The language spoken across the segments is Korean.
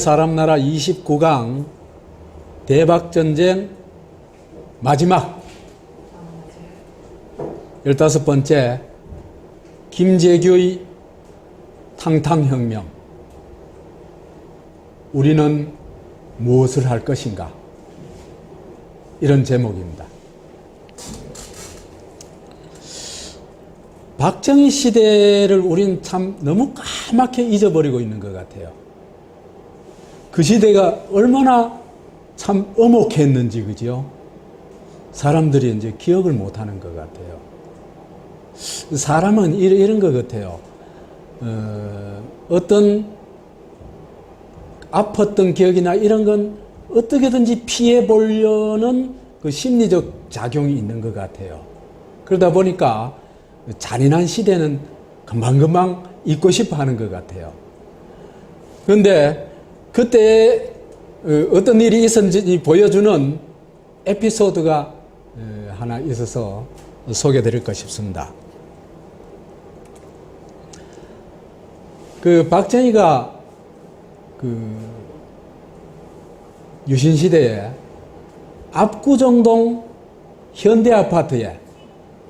사람나라 29강 대박전쟁 마지막 15번째 김재규의 탕탕혁명. 우리는 무엇을 할 것인가? 이런 제목입니다. 박정희 시대를 우린 참 너무 까맣게 잊어버리고 있는 것 같아요. 그 시대가 얼마나 참 엄혹했는지, 그죠? 사람들이 이제 기억을 못하는 것 같아요. 사람은 이런 것 같아요. 어떤 아팠던 기억이나 이런 건 어떻게든지 피해 보려는 그 심리적 작용이 있는 것 같아요. 그러다 보니까 잔인한 시대는 금방금방 잊고 싶어 하는 것 같아요. 그런데 그때 어떤 일이 있었는지 보여주는 에피소드가 하나 있어서 소개드릴까 싶습니다. 그 박정희가 그 유신시대에 압구정동 현대아파트에,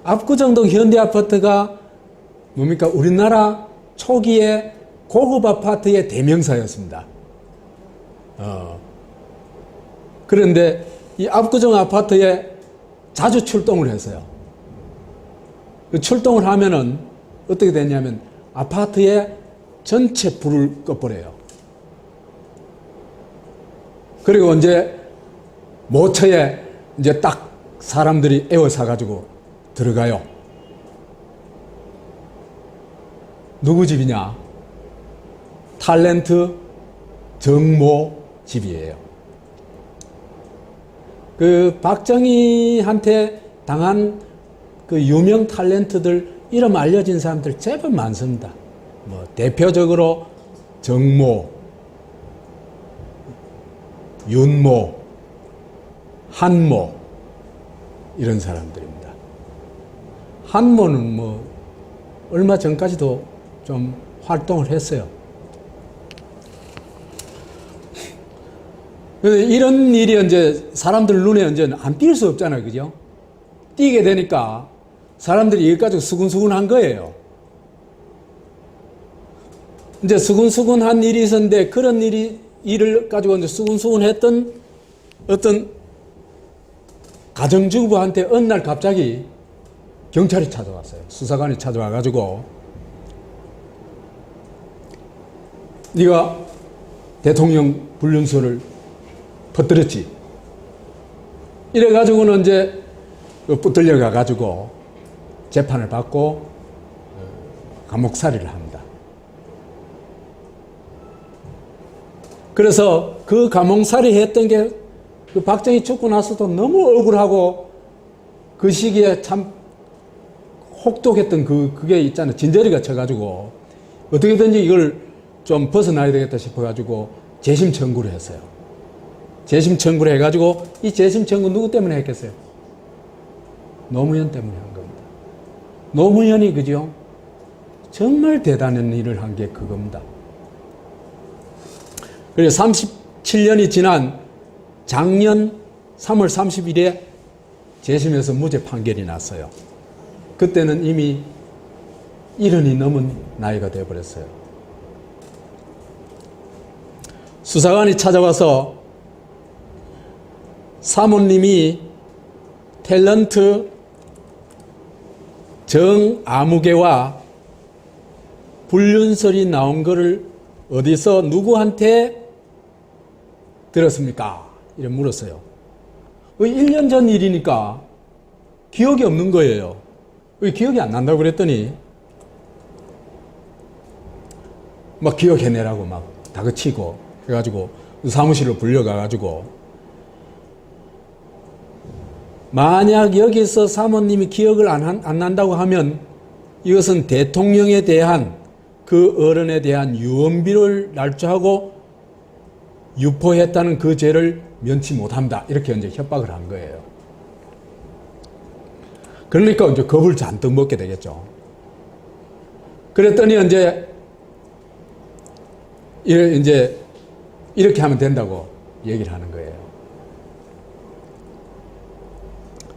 압구정동 현대아파트가 뭡니까? 우리나라 초기의 고급 아파트의 대명사였습니다. 그런데 이 압구정 아파트에 자주 출동을 했어요. 그 출동을 하면은 어떻게 됐냐면 아파트에 전체 불을 꺼버려요. 그리고 이제 모처에 이제 딱 사람들이 에워싸가지고 들어가요. 누구 집이냐? 탤런트 정모 집이에요. 그 박정희한테 당한 그 유명 탤런트들, 이름 알려진 사람들 제법 많습니다. 뭐 대표적으로 정모, 윤모, 한모, 이런 사람들입니다. 한모는 뭐 얼마 전까지도 좀 활동을 했어요. 이런 일이 이제 사람들 눈에 이제 안 띌 수 없잖아요. 그죠? 띄게 되니까 사람들이 이걸 가지고 수근수근한 거예요. 이제 수근수근한 일이 있었는데, 그런 일을 가지고 이제 수근수근했던 어떤 가정주부한테 어느 날 갑자기 경찰이 찾아왔어요. 수사관이 찾아와가지고, 네가 대통령 불륜설을 퍼뜨렸지. 이래가지고는 이제 붙들려 가가지고 재판을 받고 감옥살이를 합니다. 그래서 그 감옥살이 했던 게 그 박정희 죽고 나서도 너무 억울하고 그 시기에 참 혹독했던 그게 있잖아요. 진저리가 쳐가지고 어떻게든지 이걸 좀 벗어나야 되겠다 싶어가지고 재심 청구를 했어요. 재심 청구를 해가지고, 이 재심 청구 누구 때문에 했겠어요? 노무현 때문에 한 겁니다. 노무현이, 그죠? 정말 대단한 일을 한 게 그겁니다. 그래서 37년이 지난 작년 3월 30일에 재심에서 무죄 판결이 났어요. 그때는 이미 70이 넘은 나이가 되어버렸어요. 수사관이 찾아와서 사모님이 탤런트 정아무개와 불륜설이 나온 거를 어디서 누구한테 들었습니까? 이렇게 물었어요. 1년 전 일이니까 기억이 없는 거예요. 왜 기억이 안 난다고 그랬더니 막 기억해내라고 막 다그치고 해가지고 사무실로 불려가가지고, 만약 여기서 사모님이 기억을 안 난다고 하면 이것은 대통령에 대한, 그 어른에 대한 유언비를 날조하고 유포했다는 그 죄를 면치 못한다. 이렇게 이제 협박을 한 거예요. 그러니까 이제 겁을 잔뜩 먹게 되겠죠. 그랬더니 이제 이렇게 하면 된다고 얘기를 하는 거예요.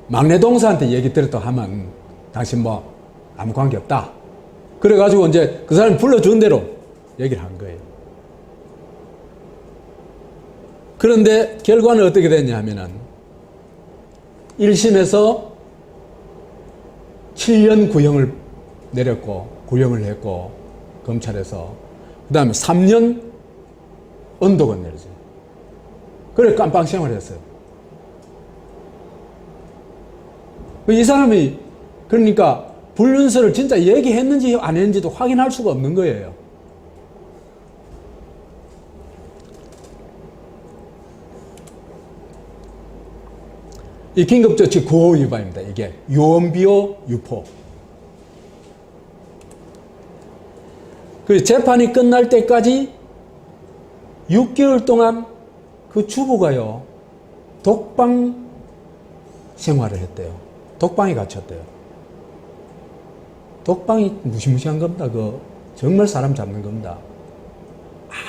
막내 동서한테 얘기 들었다고 하면 당신 뭐 아무 관계 없다. 그래가지고 이제 그 사람이 불러준 대로 얘기를 한 거예요. 그런데 결과는 어떻게 됐냐 하면은 1심에서 7년 구형을 내렸고, 구형을 했고, 검찰에서. 그 다음에 3년 언도가 내려져요. 그래, 깜빵 생활을 했어요. 이 사람이, 그러니까, 불륜서를 진짜 얘기했는지 안 했는지도 확인할 수가 없는 거예요. 이 긴급조치 구호 위반입니다. 이게 유언비어 유포. 그 재판이 끝날 때까지 6개월 동안 그 주부가요 독방 생활을 했대요. 독방에 갇혔대요. 독방이 무시무시한 겁니다. 그 정말 사람 잡는 겁니다.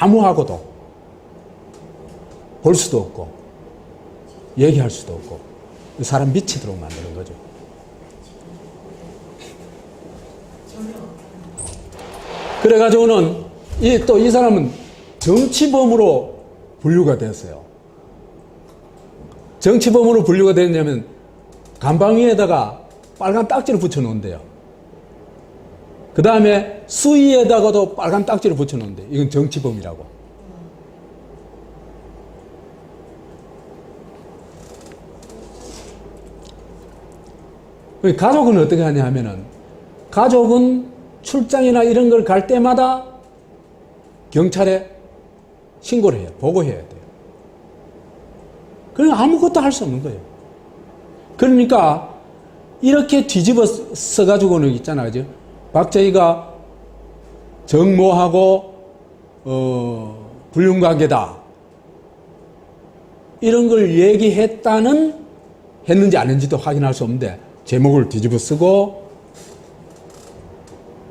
아무하고도 볼 수도 없고 얘기할 수도 없고 사람 미치도록 만드는 거죠. 그래가지고는 또 이 사람은 정치범으로 분류가 됐어요. 정치범으로 분류가 됐냐면 간방 위에다가 빨간 딱지를 붙여 놓은대요. 그 다음에 수위에다가도 빨간 딱지를 붙여 놓은대요. 이건 정치범이라고. 가족은 어떻게 하냐 하면은, 가족은 출장이나 이런 걸 갈 때마다 경찰에 신고를 해요. 보고해야 돼요. 그러니까 아무것도 할 수 없는 거예요. 그러니까 이렇게 뒤집어 써가지고는 있잖아요. 그죠? 박정희가 정모하고 불륜관계다. 이런 걸 얘기했다는, 했는지 안 했는지도 확인할 수 없는데 제목을 뒤집어 쓰고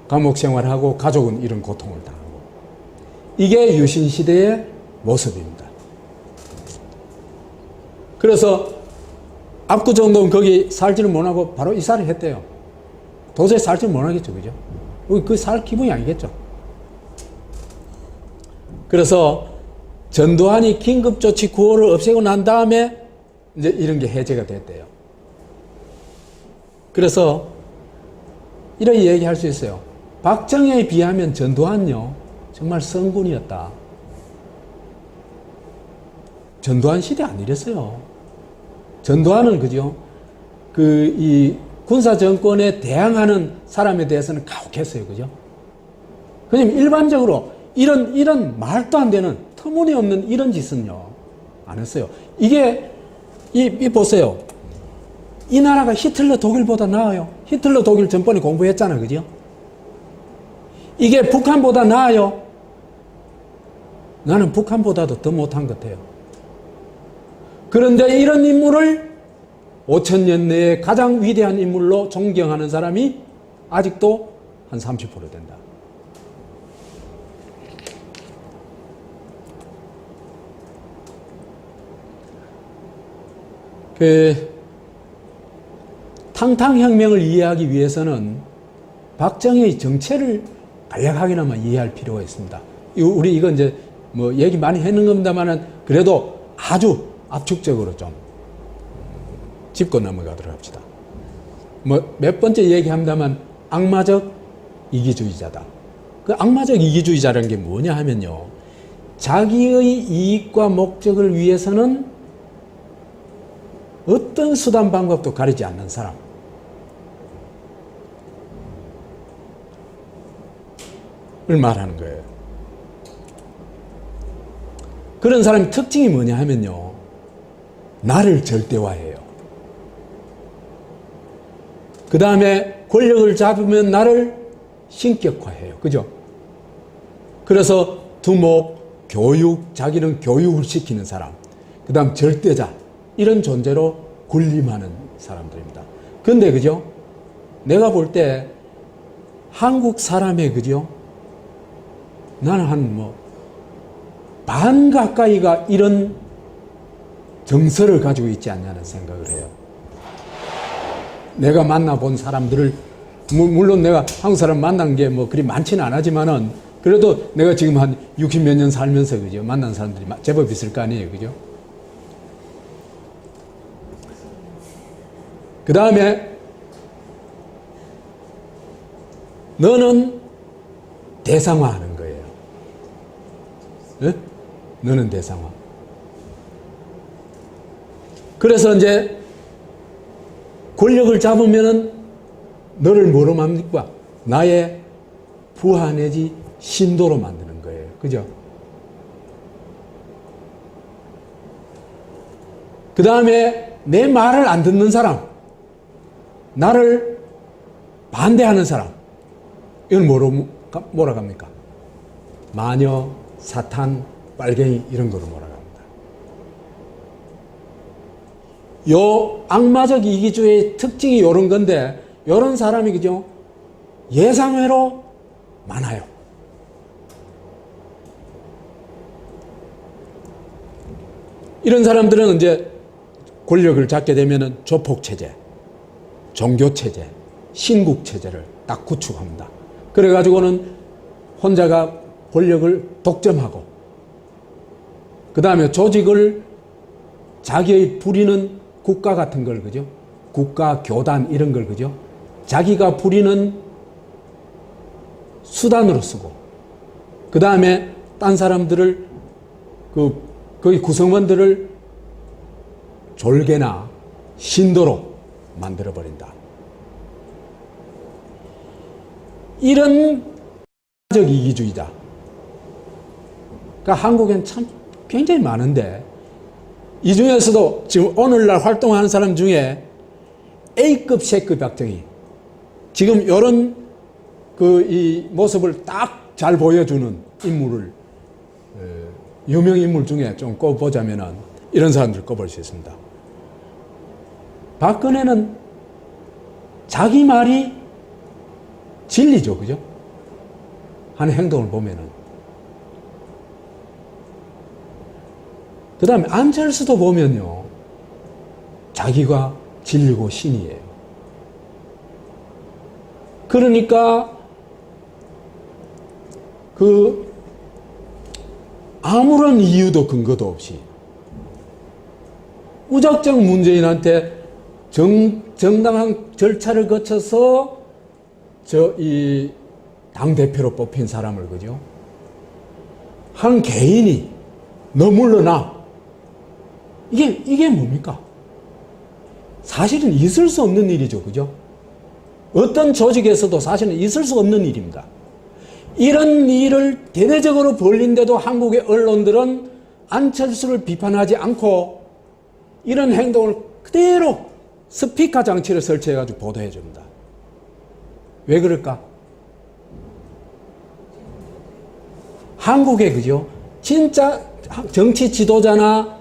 감옥 생활하고 가족은 이런 고통을 당하고. 이게 유신시대의 모습입니다. 그래서 압구정동 거기 살지를 못하고 바로 이사를 했대요. 도저히 살지를 못하겠죠. 그죠? 그 살 기분이 아니겠죠. 그래서 전두환이 긴급조치 구호를 없애고 난 다음에 이제 이런 게 해제가 됐대요. 그래서 이렇게 얘기할 수 있어요. 박정희에 비하면 전두환요 정말 성군이었다. 전두환 시대 안 이랬어요. 전두환은 그죠? 이 군사 정권에 대항하는 사람에 대해서는 가혹했어요. 그죠? 그냥 일반적으로 이런 말도 안 되는 터무니없는 이런 짓은요 안 했어요. 이게 이 보세요. 이 나라가 히틀러 독일보다 나아요. 히틀러 독일 전번에 공부했잖아요. 그죠? 이게 북한보다 나아요. 나는 북한보다도 더 못한 것 같아요. 그런데 이런 인물을 5,000년 내에 가장 위대한 인물로 존경하는 사람이 아직도 한 30% 된다. 탕탕혁명을 이해하기 위해서는 박정희의 정체를 간략하게나마 이해할 필요가 있습니다. 우리 이거 이제 뭐 얘기 많이 했는 겁니다만은 그래도 아주 압축적으로 좀 짚고 넘어가도록 합시다. 뭐 몇 번째 얘기합니다만 악마적 이기주의자다. 그 악마적 이기주의자라는 게 뭐냐 하면요. 자기의 이익과 목적을 위해서는 어떤 수단 방법도 가리지 않는 사람. 을 말하는 거예요. 그런 사람의 특징이 뭐냐 하면요. 나를 절대화해요. 그 다음에 권력을 잡으면 나를 신격화해요. 그죠? 그래서 두목, 교육, 자기는 교육을 시키는 사람. 그 다음 절대자. 이런 존재로 군림하는 사람들입니다. 근데 그죠? 내가 볼 때 한국 사람의 그죠? 나는 한 반 가까이가 이런 정서를 가지고 있지 않냐는 생각을 해요. 내가 만나본 사람들을, 물론 내가 한국 사람 만난 게 뭐 그리 많지는 않았지만은, 그래도 내가 지금 한 60몇 년 살면서, 그죠? 만난 사람들이 제법 있을 거 아니에요. 그죠? 그 다음에, 너는 대상화하는 거예요. 네? 너는 대상화. 그래서 이제 권력을 잡으면은 너를 뭐로 만듭니까? 나의 부하 내지 신도로 만드는 거예요. 그죠? 그 다음에 내 말을 안 듣는 사람, 나를 반대하는 사람, 이건 뭐라 합니까? 마녀, 사탄, 빨갱이 이런 거로 몰아갑니다. 요 악마적 이기주의의 특징이 요런 건데, 요런 사람이 그죠? 예상외로 많아요. 이런 사람들은 이제 권력을 잡게 되면은 조폭체제, 종교체제, 신국체제를 딱 구축합니다. 그래가지고는 혼자가 권력을 독점하고, 그 다음에 조직을 자기의 부리는 국가 같은 걸, 그죠? 국가, 교단, 이런 걸, 그죠? 자기가 부리는 수단으로 쓰고, 그 다음에 딴 사람들을, 거기 구성원들을 졸개나 신도로 만들어버린다. 이런 적 이기주의자. 그러니까 한국엔 참 굉장히 많은데, 이 중에서도 지금 오늘날 활동하는 사람 중에 A급, C급 박정희, 지금 이런 이 모습을 딱 잘 보여주는 인물을, 유명 인물 중에 좀 꼽보자면은 이런 사람들 꼽을 수 있습니다. 박근혜는 자기 말이 진리죠, 그죠? 하는 행동을 보면은. 그 다음에 안철수도 보면요, 자기가 진리고 신이에요. 그러니까 아무런 이유도 근거도 없이 무작정 문재인한테 정당한 절차를 거쳐서 이 당대표로 뽑힌 사람을, 그죠? 한 개인이 너 물러나. 이게 뭡니까? 사실은 있을 수 없는 일이죠, 그죠? 어떤 조직에서도 사실은 있을 수 없는 일입니다. 이런 일을 대대적으로 벌린데도 한국의 언론들은 안철수를 비판하지 않고 이런 행동을 그대로 스피커 장치를 설치해가지고 보도해 줍니다. 왜 그럴까? 한국의, 그죠? 진짜 정치 지도자나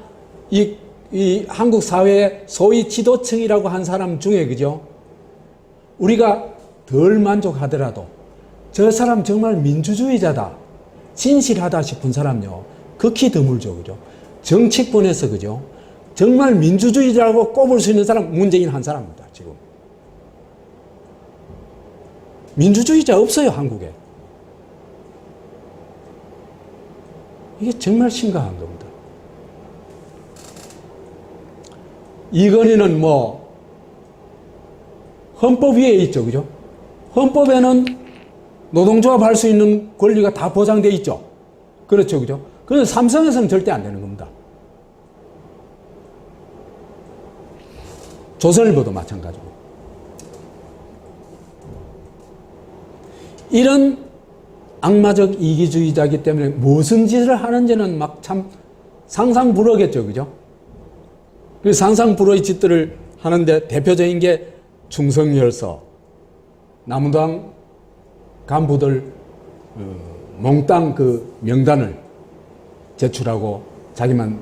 이 한국 사회의 소위 지도층이라고 한 사람 중에, 그죠? 우리가 덜 만족하더라도 저 사람 정말 민주주의자다, 진실하다 싶은 사람요, 극히 드물죠, 그죠? 정치권에서, 그죠? 정말 민주주의자라고 꼽을 수 있는 사람, 문재인 한 사람입니다, 지금. 민주주의자 없어요, 한국에. 이게 정말 심각한 겁니다. 이건희는 뭐, 헌법 위에 있죠, 그죠? 헌법에는 노동조합 할 수 있는 권리가 다 보장되어 있죠. 그렇죠, 그죠? 그런데 삼성에서는 절대 안 되는 겁니다. 조선일보도 마찬가지고. 이런 악마적 이기주의자이기 때문에 무슨 짓을 하는지는 막 참 상상불허겠죠, 그죠? 그 상상불허의 짓들을 하는데 대표적인 게 충성열서, 남당 간부들 몽땅 명단을 제출하고 자기만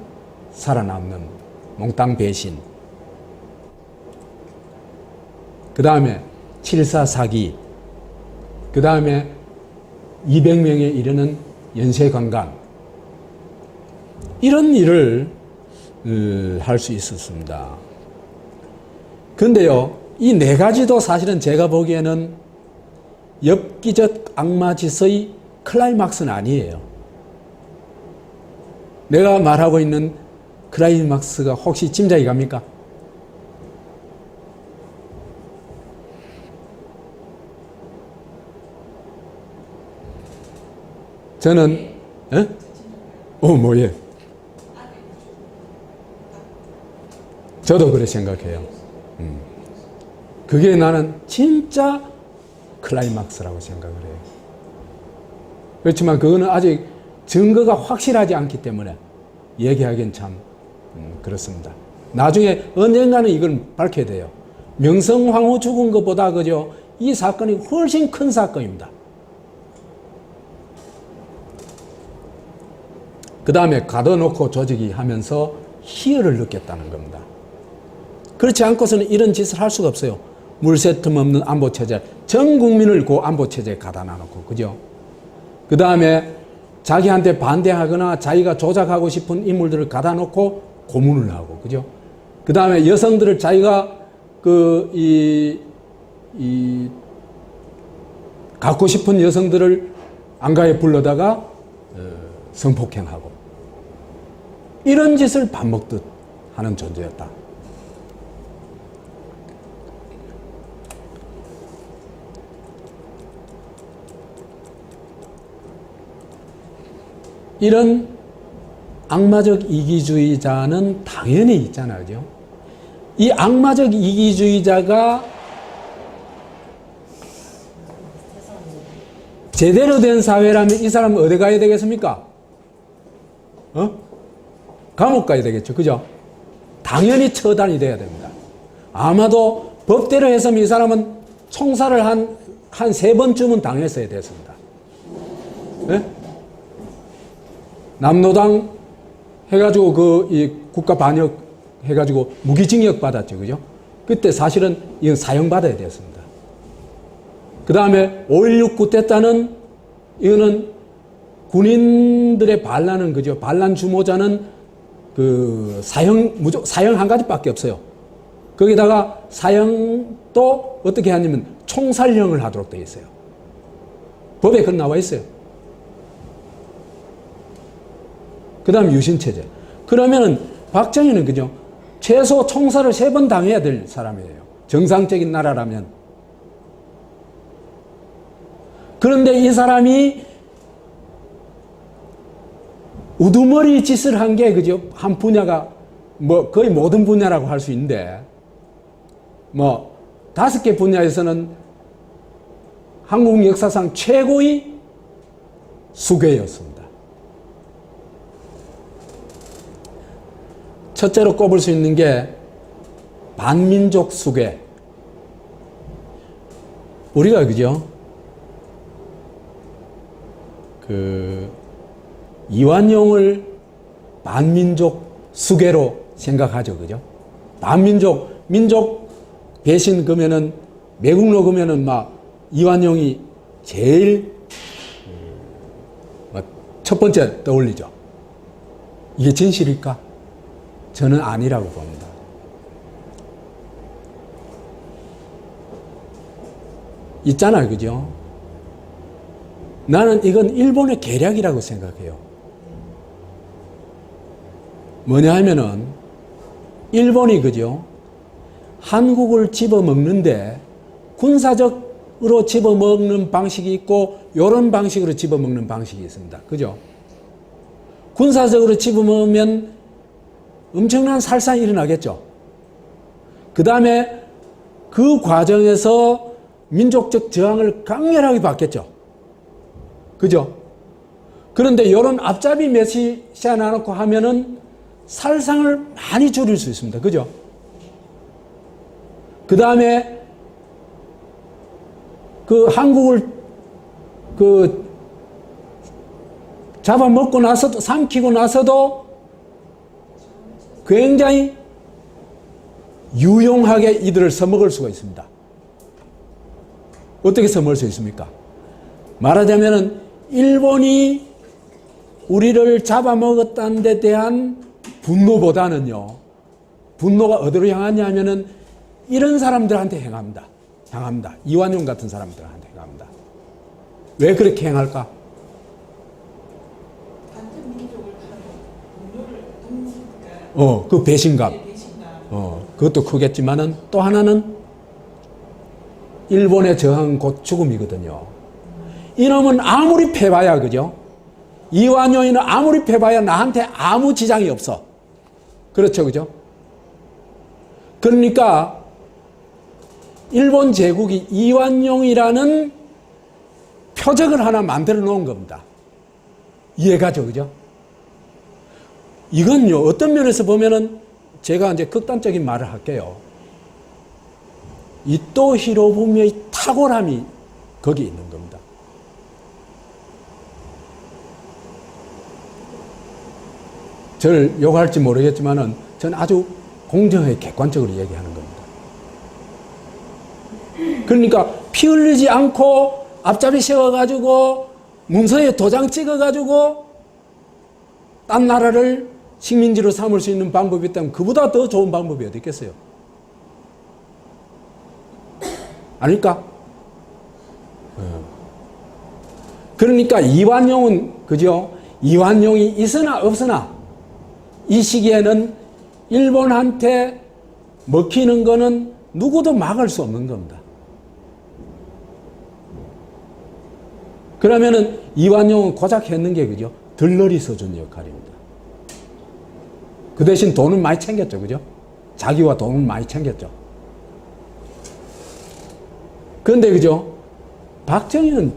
살아남는 몽땅 배신. 그 다음에 7.4 사기. 그 다음에 200명에 이르는 연쇄관광. 이런 일을 할 수 있었습니다. 근데요, 이 네 가지도 사실은 제가 보기에는 엽기적 악마짓의 클라이막스는 아니에요. 내가 말하고 있는 클라이막스가 혹시 짐작이 갑니까? 저는, 예? 예. 저도 그렇게 생각해요. 그게 나는 진짜 클라이막스라고 생각을 해요. 그렇지만 그거는 아직 증거가 확실하지 않기 때문에 얘기하기엔 참 그렇습니다. 나중에 언젠가는 이걸 밝혀야 돼요. 명성황후 죽은 것보다 그죠? 이 사건이 훨씬 큰 사건입니다. 그 다음에 가둬놓고 조직이 하면서 희열을 느꼈다는 겁니다. 그렇지 않고서는 이런 짓을 할 수가 없어요. 물새 틈 없는 안보체제, 전 국민을 그 안보체제에 가다 놔놓고, 그죠? 그 다음에 자기한테 반대하거나 자기가 조작하고 싶은 인물들을 가다 놓고 고문을 하고, 그죠? 그 다음에 여성들을 자기가 갖고 싶은 여성들을 안가에 불러다가 성폭행하고, 이런 짓을 밥 먹듯 하는 존재였다. 이런 악마적 이기주의자는 당연히 있잖아요. 그죠? 이 악마적 이기주의자가 제대로 된 사회라면 이 사람은 어디 가야 되겠습니까? 감옥 가야 되겠죠. 그죠? 당연히 처단이 돼야 됩니다. 아마도 법대로 했으면 이 사람은 총살을 한 3번쯤은 당했어야 됐습니다. 네? 남노당 해가지고 이 국가 반역 해가지고 무기징역 받았죠. 그죠? 그때 사실은 이건 사형받아야 됐습니다. 그 다음에 5.16 쿠데타는 이거는 군인들의 반란은 그죠? 반란 주모자는 사형 한 가지밖에 없어요. 거기다가 사형도 어떻게 하냐면 총살형을 하도록 되어 있어요. 법에 그건 나와 있어요. 그 다음 유신체제. 그러면은 박정희는 그죠? 최소 총살을 3번 당해야 될 사람이에요. 정상적인 나라라면. 그런데 이 사람이 우두머리 짓을 한 게 그죠? 한 분야가 거의 모든 분야라고 할 수 있는데 5개 분야에서는 한국 역사상 최고의 수괴였습니다. 첫째로 꼽을 수 있는 게 반민족 수괴. 우리가 그죠? 이완용을 반민족 수괴로 생각하죠. 그죠? 민족 배신 그러면은 매국노 그러면은 이완용이 제일 첫 번째 떠올리죠. 이게 진실일까? 저는 아니라고 봅니다. 있잖아요. 그죠? 나는 이건 일본의 계략이라고 생각해요. 뭐냐 하면은 일본이 그죠? 한국을 집어먹는데 군사적으로 집어먹는 방식이 있고 이런 방식으로 집어먹는 방식이 있습니다. 그죠? 군사적으로 집어먹으면 엄청난 살상이 일어나겠죠. 그 다음에 그 과정에서 민족적 저항을 강렬하게 받겠죠. 그죠? 그런데 이런 앞잡이 메시아 나놓고 하면은 살상을 많이 줄일 수 있습니다. 그죠? 그 다음에 한국을 잡아먹고 나서도, 삼키고 나서도 굉장히 유용하게 이들을 써먹을 수가 있습니다. 어떻게 써먹을 수 있습니까? 말하자면은 일본이 우리를 잡아먹었다는 데 대한 분노보다는요, 분노가 어디로 향하냐 하면은 이런 사람들한테 향합니다. 이완용 같은 사람들한테 향합니다. 왜 그렇게 행할까? 그 배신감. 그것도 크겠지만은 또 하나는 일본의 저항 곧 죽음이거든요. 이놈은 아무리 패봐야, 그죠? 이완용이는 아무리 패봐야 나한테 아무 지장이 없어. 그렇죠, 그죠? 그러니까 일본 제국이 이완용이라는 표적을 하나 만들어 놓은 겁니다. 이해가죠, 그죠? 이건요, 어떤 면에서 보면은 제가 이제 극단적인 말을 할게요. 이토 히로부미의 탁월함이 거기 있는 겁니다. 저를 욕할지 모르겠지만은 저는 아주 공정하게 객관적으로 얘기하는 겁니다. 그러니까 피 흘리지 않고 앞잡이 세워가지고 문서에 도장 찍어가지고 딴 나라를 식민지로 삼을 수 있는 방법이 있다면 그보다 더 좋은 방법이 어디 있겠어요? 아닐까? 그러니까 이완용은, 그죠? 이완용이 있으나 없으나 이 시기에는 일본한테 먹히는 거는 누구도 막을 수 없는 겁니다. 그러면은 이완용은 고작 했는 게, 그죠? 들러리 서준 역할입니다. 그 대신 돈은 많이 챙겼죠, 그죠? 자기와 돈은 많이 챙겼죠. 그런데, 그죠? 박정희는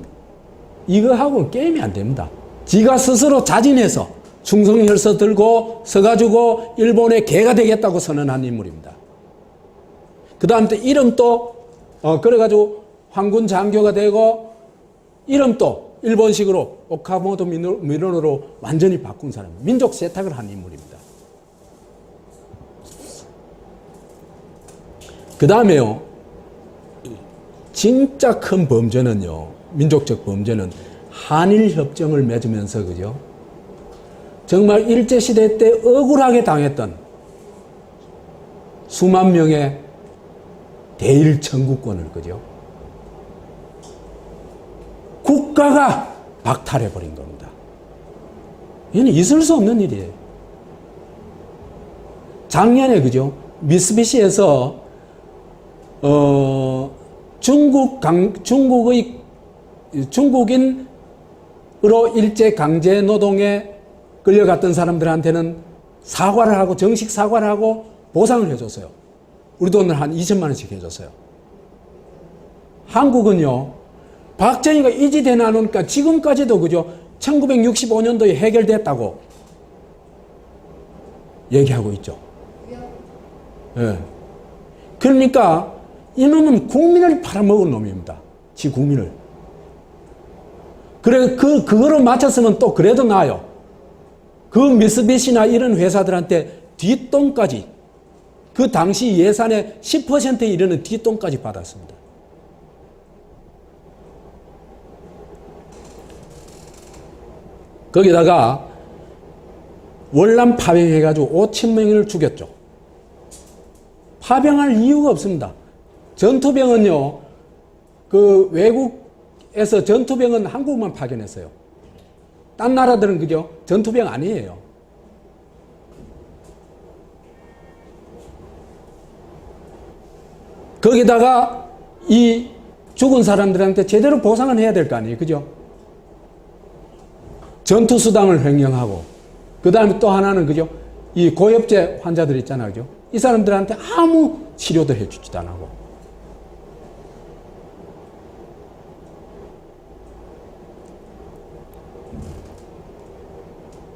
이거하고는 게임이 안 됩니다. 지가 스스로 자진해서 충성혈서 들고 서가지고 일본의 개가 되겠다고 선언한 인물입니다. 그 다음에 이름도, 그래가지고 황군 장교가 되고, 이름도 일본식으로 오카모토 미노로 완전히 바꾼 사람, 민족 세탁을 한 인물입니다. 그 다음에요, 진짜 큰 범죄는요, 민족적 범죄는 한일협정을 맺으면서, 그죠? 정말 일제시대 때 억울하게 당했던 수만 명의 대일 청구권을, 그죠? 국가가 박탈해버린 겁니다. 이는 있을 수 없는 일이에요. 작년에, 그죠? 미쓰비시에서, 중국인으로 일제 강제 노동에 끌려갔던 사람들한테는 사과를 하고, 정식 사과를 하고 보상을 해줬어요. 우리 돈을 한 2천만 원씩 해줬어요. 한국은요, 박정희가 이지대 나누니까 지금까지도, 그죠? 1965년도에 해결됐다고 얘기하고 있죠. 예. 그러니까 이놈은 국민을 팔아먹은 놈입니다. 지 국민을. 그래, 그거로 맞췄으면 또 그래도 나아요. 그 미쓰비시나 이런 회사들한테 뒷돈까지, 그 당시 예산의 10%에 이르는 뒷돈까지 받았습니다. 거기다가 월남 파병해가지고 5천 명을 죽였죠. 파병할 이유가 없습니다. 전투병은요, 그 외국에서 전투병은 한국만 파견했어요. 딴 나라들은, 그죠? 전투병 아니에요. 거기다가 이 죽은 사람들한테 제대로 보상을 해야 될 거 아니에요. 그죠? 전투수당을 횡령하고, 그 다음에 또 하나는, 그죠? 이 고엽제 환자들 있잖아요. 그죠? 이 사람들한테 아무 치료도 해주지도 안 하고.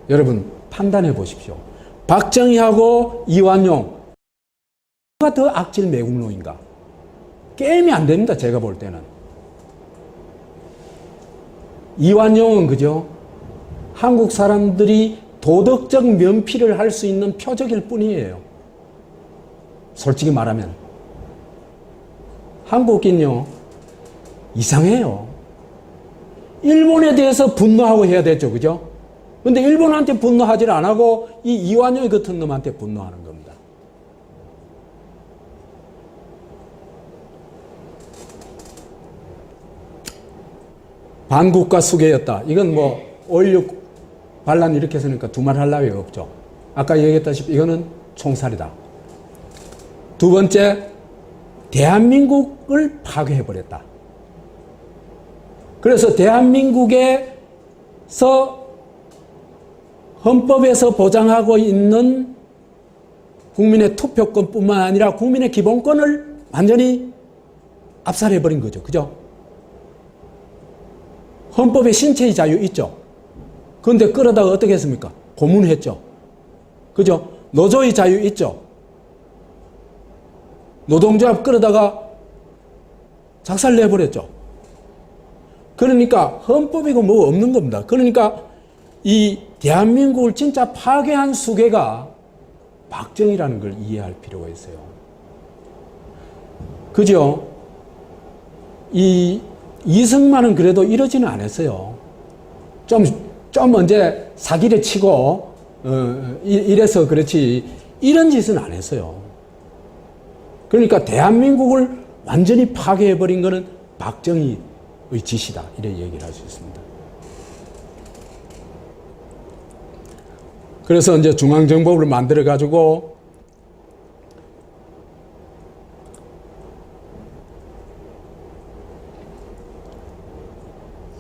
여러분, 판단해 보십시오. 박정희하고 이완용, 누가 더 악질 매국노인가? 게임이 안 됩니다. 제가 볼 때는. 이완용은, 그죠? 한국 사람들이 도덕적 면피를 할 수 있는 표적일 뿐이에요. 솔직히 말하면. 한국인요, 이상해요. 일본에 대해서 분노하고 해야 되죠. 그죠? 근데 일본한테 분노하지 안 하고 이 이완용이 같은 놈한테 분노하는 겁니다. 반국가 수계였다. 이건 뭐 5.16 반란 이렇게 쓰니까 두말 할 나위 없죠. 아까 얘기했다시피 이거는 총살이다. 두 번째, 대한민국을 파괴해버렸다. 그래서 대한민국에서 헌법에서 보장하고 있는 국민의 투표권뿐만 아니라 국민의 기본권을 완전히 압살해버린 거죠. 그죠? 헌법에 신체의 자유 있죠. 그런데 끌어다가 어떻게 했습니까? 고문했죠. 그죠? 노조의 자유 있죠. 노동조합 끌어다가 작살내버렸죠. 그러니까 헌법이고 뭐 없는 겁니다. 그러니까 이 대한민국을 진짜 파괴한 수괴가 박정희라는 걸 이해할 필요가 있어요. 그죠? 이 이승만은 그래도 이러지는 않았어요. 좀 언제 사기를 치고 이래서 그렇지 이런 짓은 안 했어요. 그러니까 대한민국을 완전히 파괴해버린 것은 박정희의 짓이다. 이렇게 얘기를 할 수 있습니다. 그래서 이제 중앙정법을 만들어가지고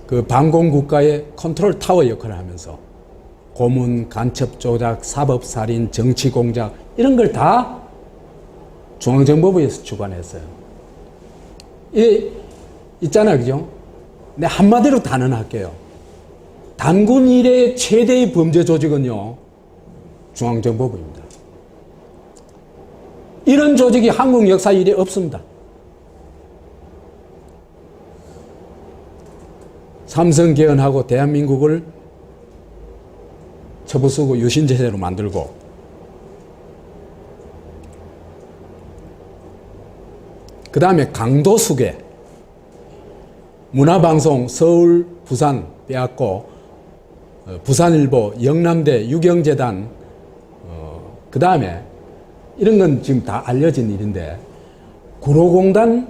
그 반공국가의 컨트롤 타워 역할을 하면서 고문, 간첩 조작, 사법살인, 정치공작 이런 걸 다 중앙정보부에서 주관했어요. 있잖아요. 그죠? 내 한마디로 단언할게요. 단군 이래의 최대의 범죄 조직은요, 중앙정보부입니다. 이런 조직이 한국 역사 이래 없습니다. 삼성 개헌하고 대한민국을 처부수고 유신제재로 만들고 그 다음에 강도수계 문화방송 서울, 부산 빼앗고 부산일보, 영남대, 유경재단 그 다음에 이런 건 지금 다 알려진 일인데 구로공단을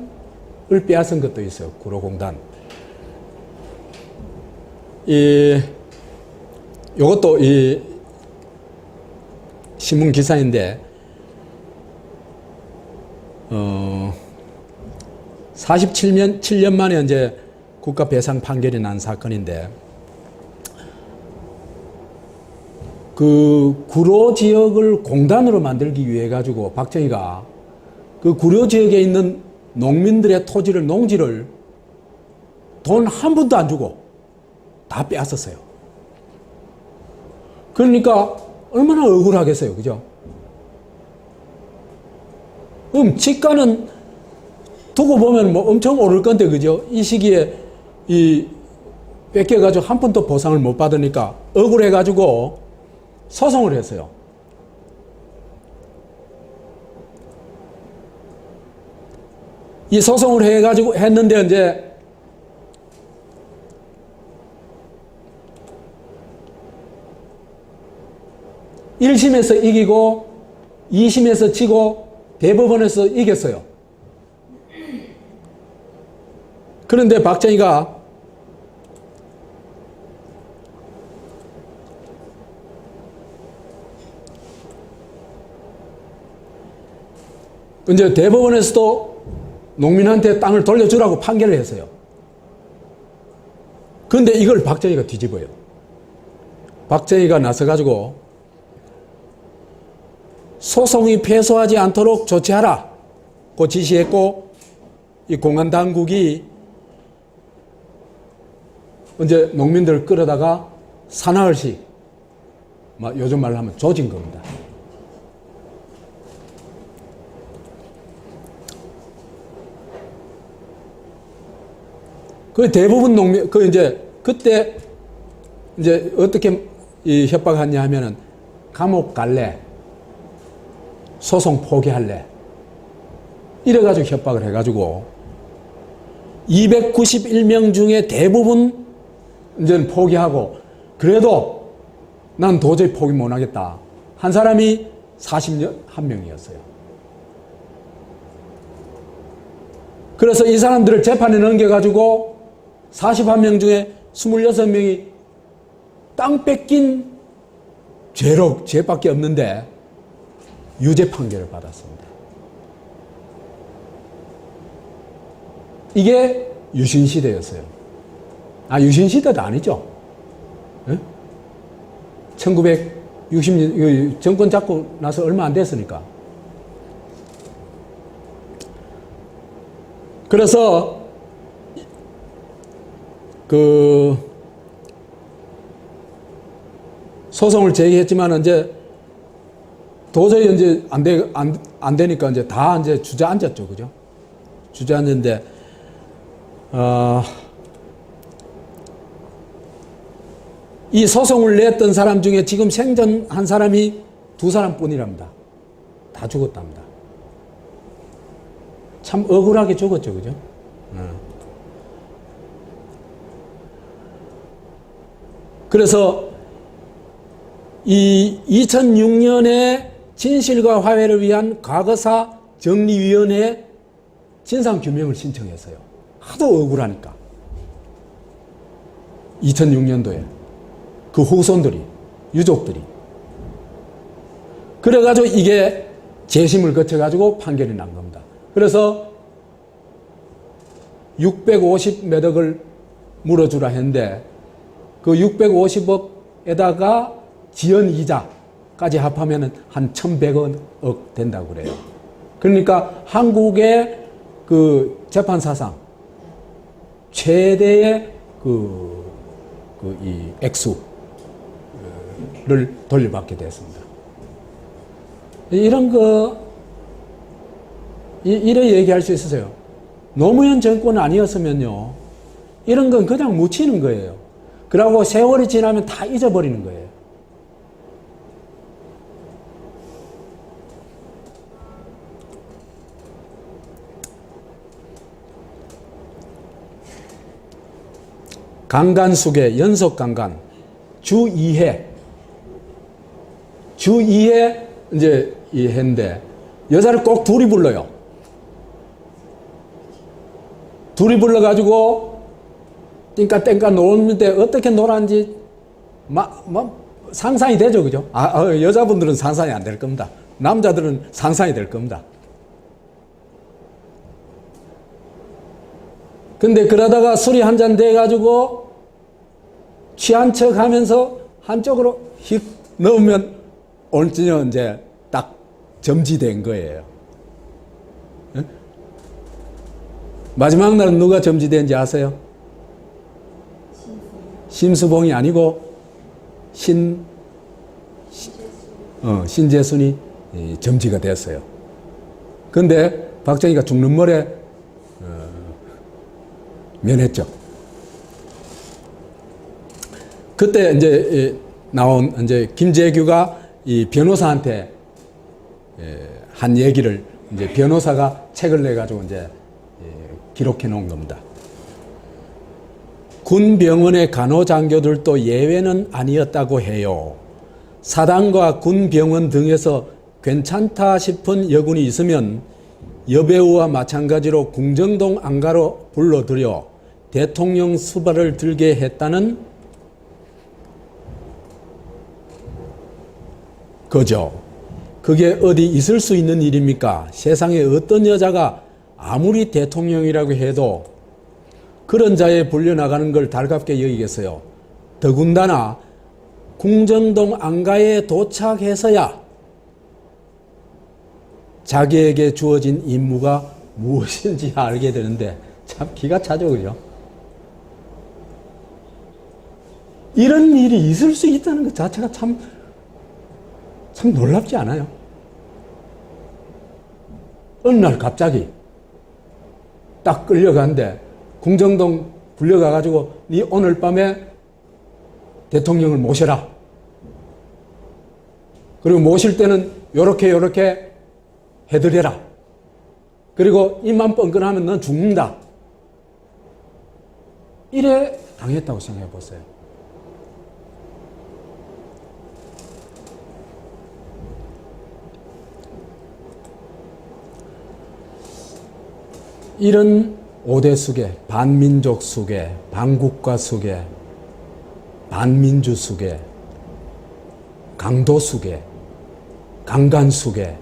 빼앗은 것도 있어요. 구로공단. 요것도 이 신문 기사인데 47년 만에 이제 국가 배상 판결이 난 사건인데 그 구로 지역을 공단으로 만들기 위해 가지고 박정희가 그 구로 지역에 있는 농민들의 토지를 농지를 돈 한 푼도 안 주고 다 빼앗았어요. 그러니까 얼마나 억울하겠어요. 그죠? 그럼 집가는 두고 보면 뭐 엄청 오를 건데, 그죠? 이 시기에 이 뺏겨가지고 한 푼도 보상을 못 받으니까 억울해가지고 소송을 했어요. 이 소송을 해가지고 했는데 이제 1심에서 이기고 2심에서 지고 대법원에서 이겼어요. 그런데 박정희가 이제 대법원에서도 농민한테 땅을 돌려주라고 판결을 했어요. 그런데 이걸 박정희가 뒤집어요. 박정희가 나서가지고 소송이 패소하지 않도록 조치하라고 지시했고, 이 공안당국이 이제 농민들을 끌어다가 사나흘씩, 요즘 말로 하면 조진 겁니다. 그 대부분 농민, 그때 이제 어떻게 협박하냐 하면은 감옥 갈래? 소송 포기할래? 이래가지고 협박을 해가지고 291명 중에 대부분 이제 포기하고, 그래도 난 도저히 포기 못하겠다. 한 사람이 41명이었어요. 그래서 이 사람들을 재판에 넘겨가지고 41명 중에 26명이 땅 뺏긴 죄밖에 없는데 유죄 판결을 받았습니다. 이게 유신시대였어요. 유신시대도 아니죠. 1960년 정권 잡고 나서 얼마 안 됐으니까. 그래서 그 소송을 제기했지만 이제 도저히 이제 안 되니까 이제 다 이제 주저앉았죠, 그죠? 주저앉는데 이 소송을 냈던 사람 중에 지금 생존한 사람이 2사람뿐이랍니다. 다 죽었답니다. 참 억울하게 죽었죠, 그죠? 그래서 이 2006년에 진실과 화해를 위한 과거사 정리위원회에 진상규명을 신청했어요. 하도 억울하니까. 2006년도에. 그 후손들이, 유족들이. 그래가지고 이게 재심을 거쳐가지고 판결이 난 겁니다. 그래서 650몇 억을 물어주라 했는데 그 650억에다가 지연 이자까지 합하면 한 1100억 된다고 그래요. 그러니까 한국의 그 재판 사상 최대의 이 액수를 돌려받게 됐습니다. 이런 이래 얘기할 수 있으세요. 노무현 정권 아니었으면요, 이런 건 그냥 묻히는 거예요. 그러고 세월이 지나면 다 잊어버리는 거예요. 강간수계, 연속강간, 주 2회 이제 이 해인데, 여자를 꼭 둘이 불러요. 둘이 불러가지고, 띵까 노는데 어떻게 놀았는지, 상상이 되죠, 그죠? 여자분들은 상상이 안 될 겁니다. 남자들은 상상이 될 겁니다. 근데 그러다가 술이 한 잔 돼가지고 취한 척 하면서 한쪽으로 휙 넣으면 오늘 저녁 이제 딱 점지된 거예요. 네? 마지막 날은 누가 점지된지 아세요? 심수봉이 아니고 신재순이 점지가 됐어요. 근데 박정희가 죽는 모레 면했죠. 그때 이제 나온 이제 김재규가 이 변호사한테 한 얘기를 이제 변호사가 책을 내 가지고 이제 기록해 놓은 겁니다. 군 병원의 간호장교들도 예외는 아니었다고 해요. 사단과 군 병원 등에서 괜찮다 싶은 여군이 있으면 여배우와 마찬가지로 궁정동 안가로 불러들여 대통령 수발을 들게 했다는 거죠. 그게 어디 있을 수 있는 일입니까? 세상에 어떤 여자가 아무리 대통령이라고 해도 그런 자에 불려나가는 걸 달갑게 여기겠어요. 더군다나 궁정동 안가에 도착해서야 자기에게 주어진 임무가 무엇인지 알게 되는데 참 기가 차죠, 그죠? 이런 일이 있을 수 있다는 것 자체가 참 놀랍지 않아요? 어느 날 갑자기 딱 끌려가는데 궁정동 불려가가지고 네 오늘 밤에 대통령을 모셔라. 그리고 모실 때는 요렇게 해드려라. 그리고 입만 뻥끗하면 넌 죽는다. 이래 당했다고 생각해 보세요. 이런 5대 수계, 반민족 수계, 반국가 수계, 반민주 수계, 강도 수계, 강간 수계,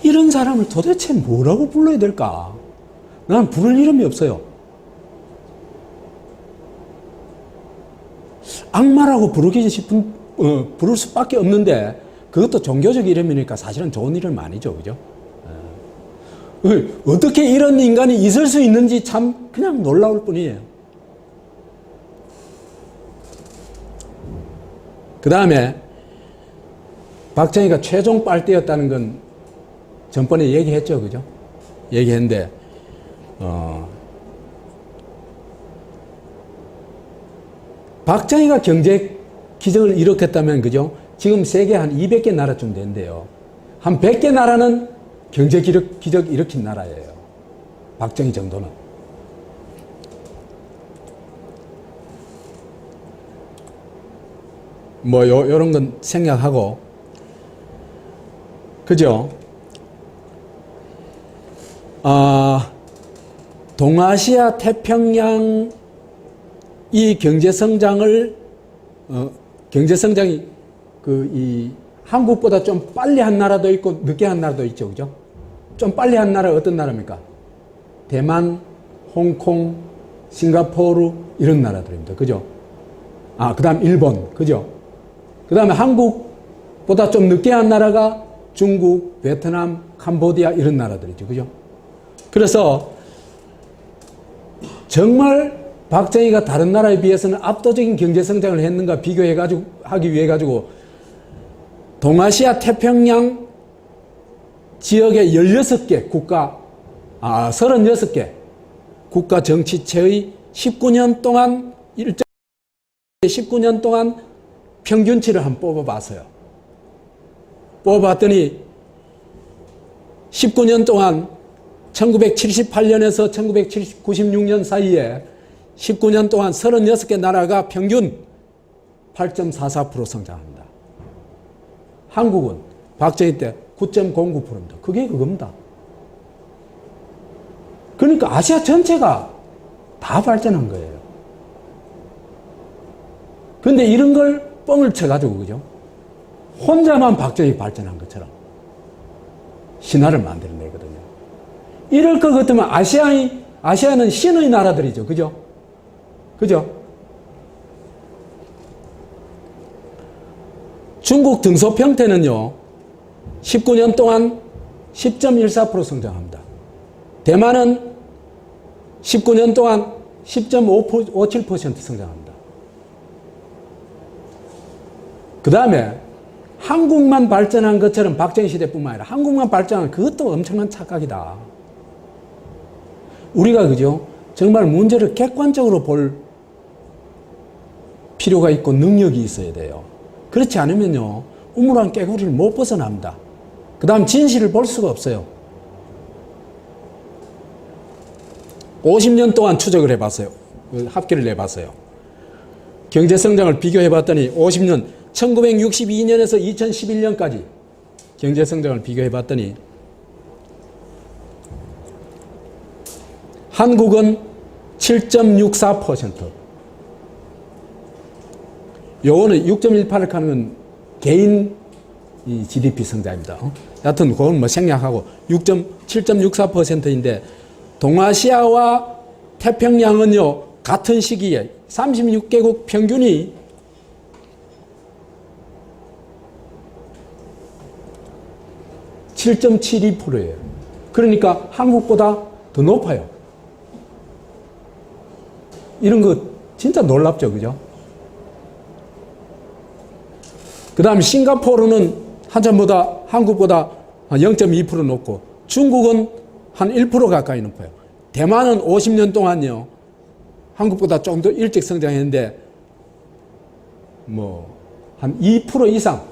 이런 사람을 도대체 뭐라고 불러야 될까? 난 부를 이름이 없어요. 악마라고 부르기 싶은, 부를 수밖에 없는데, 그것도 종교적 이름이니까 사실은 좋은 이름 아니죠. 그죠? 어떻게 이런 인간이 있을 수 있는지 참 그냥 놀라울 뿐이에요. 그 다음에 박정희가 최종 빨대였다는 건 전번에 얘기했죠. 그죠? 얘기했는데, 박정희가 경제 기적을 일으켰다면, 그죠? 지금 세계 한 200개 나라쯤 된대요. 한 100개 나라는 경제 기적 일으킨 나라예요. 박정희 정도는. 뭐, 요런 건 생략하고, 그죠? 동아시아 태평양 이 경제성장을, 경제성장이 이 한국보다 좀 빨리 한 나라도 있고 늦게 한 나라도 있죠. 그죠? 좀 빨리 한 나라 어떤 나라입니까? 대만, 홍콩, 싱가포르 이런 나라들입니다. 그죠? 그 다음 일본. 그죠? 그 다음에 한국보다 좀 늦게 한 나라가 중국, 베트남, 캄보디아 이런 나라들이죠. 그죠? 그래서 정말 박정희가 다른 나라에 비해서는 압도적인 경제성장을 했는가 하기 위해 가지고 동아시아 태평양 지역의 16개 국가, 36개 국가 정치체의 19년 동안, 19년 동안 평균치를 한번 뽑아봤어요. 뽑아봤더니 19년 동안 1978년에서 1996년 사이에 19년 동안 36개 나라가 평균 8.44% 성장합니다. 한국은 박정희 때 9.09%입니다. 그게 그겁니다. 그러니까 아시아 전체가 다 발전한 거예요. 근데 이런 걸 뻥을 쳐가지고, 그죠? 혼자만 박정희 발전한 것처럼 신화를 만들어내거든요. 이럴 것 같으면 아시아는 신의 나라들이죠. 그죠? 그죠? 중국 등소평태는요, 19년 동안 10.14% 성장합니다. 대만은 19년 동안 10.57% 성장합니다. 그 다음에 한국만 발전한 것처럼 박정희 시대뿐만 아니라 한국만 발전한 그것도 엄청난 착각이다. 우리가 그죠? 정말 문제를 객관적으로 볼 필요가 있고 능력이 있어야 돼요. 그렇지 않으면요, 우물안 깨구리를 못 벗어납니다. 그 다음 진실을 볼 수가 없어요. 50년 동안 추적을 해봤어요. 합계를 내봤어요. 경제성장을 비교해봤더니 50년, 1962년에서 2011년까지 경제성장을 비교해봤더니 한국은 7.64%. 요거는 6.18을 하면 개인 GDP 성장입니다. 여하튼 그건 뭐 생략하고 7.64%인데 동아시아와 태평양은요, 같은 시기에 36개국 평균이 7.72%예요. 그러니까 한국보다 더 높아요. 이런 거 진짜 놀랍죠, 그죠? 그 다음에 싱가포르는 한국보다 한 0.2% 높고 중국은 한 1% 가까이 높아요. 대만은 50년 동안요, 한국보다 좀 더 일찍 성장했는데 뭐 한 2% 이상,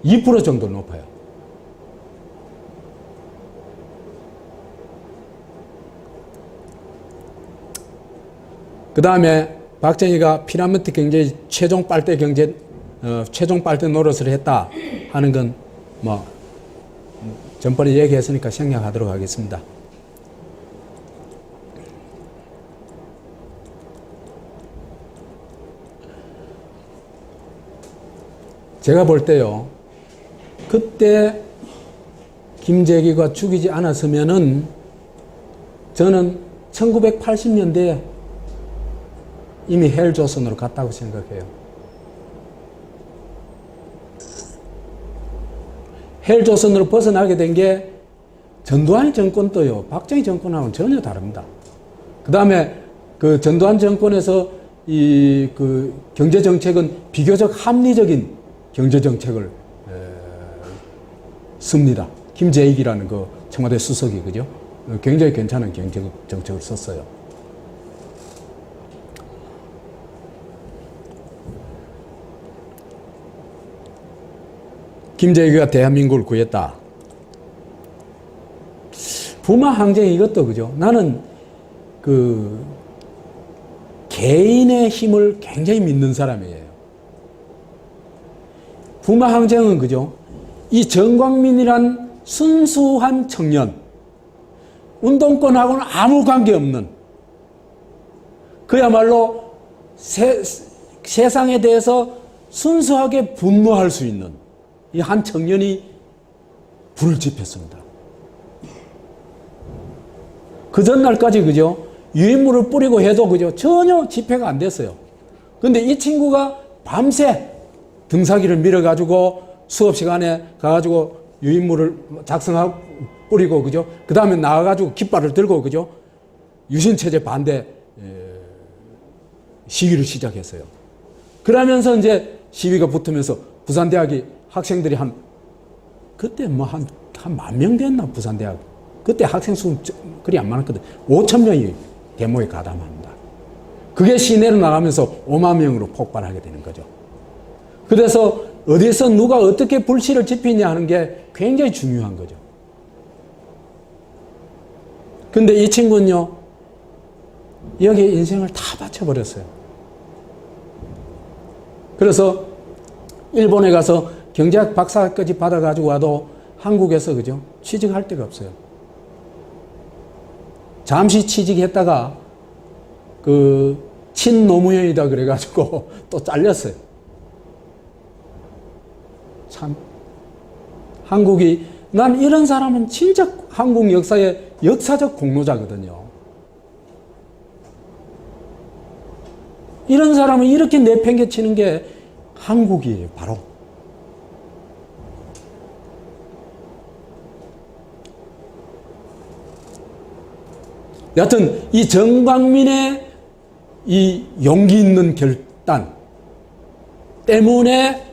2% 정도 높아요. 그 다음에 박정희가 피라미드 경제의 최종 빨대 노릇을 했다 하는 건 뭐 전번에 얘기했으니까 생략하도록 하겠습니다. 제가 볼 때요, 그때 김재규가 죽이지 않았으면은 저는 1980년대에 이미 헬조선으로 갔다고 생각해요. 헬조선으로 벗어나게 된 게 전두환 정권 때요, 박정희 정권하고는 전혀 다릅니다. 그 다음에 그 전두환 정권에서 그 경제 정책은 비교적 합리적인 경제 정책을 씁니다. 김재익이라는 그 청와대 수석이 그죠? 굉장히 괜찮은 경제 정책을 썼어요. 김재규가 대한민국을 구했다. 부마 항쟁 이것도 그죠? 나는 그 개인의 힘을 굉장히 믿는 사람이에요. 부마 항쟁은 그죠? 이 정광민이란 순수한 청년, 운동권하고는 아무 관계없는, 그야말로 세상에 대해서 순수하게 분노할 수 있는 이 한 청년이 불을 지폈습니다. 그 전날까지 그죠? 유인물을 뿌리고 해도 그죠? 전혀 집회가 안 됐어요. 근데 이 친구가 밤새 등사기를 밀어가지고 수업 시간에 가가지고 유인물을 작성하고 뿌리고 그죠? 그 다음에 나와가지고 깃발을 들고 그죠? 유신체제 반대 시위를 시작했어요. 그러면서 이제 시위가 붙으면서 부산대학이 학생들이 그때 뭐 한 10,000명 됐나 부산대학. 그때 학생 수 그리 안 많았거든. 5,000명이 데모에 가담합니다. 그게 시내로 나가면서 5만 명으로 폭발하게 되는 거죠. 그래서 어디서 누가 어떻게 불씨를 지피냐 하는 게 굉장히 중요한 거죠. 근데 이 친구는요, 여기에 인생을 다 바쳐버렸어요. 그래서 일본에 가서 경제학 박사까지 받아가지고 와도 한국에서 그죠? 취직할 데가 없어요. 잠시 취직했다가 그 친노무현이다 그래가지고 또 잘렸어요. 참 한국이, 난 이런 사람은 진짜 한국 역사의 역사적 공로자거든요. 이런 사람은 이렇게 내팽개치는 게 한국이에요, 바로. 여하튼 이 정광민의 이 용기 있는 결단 때문에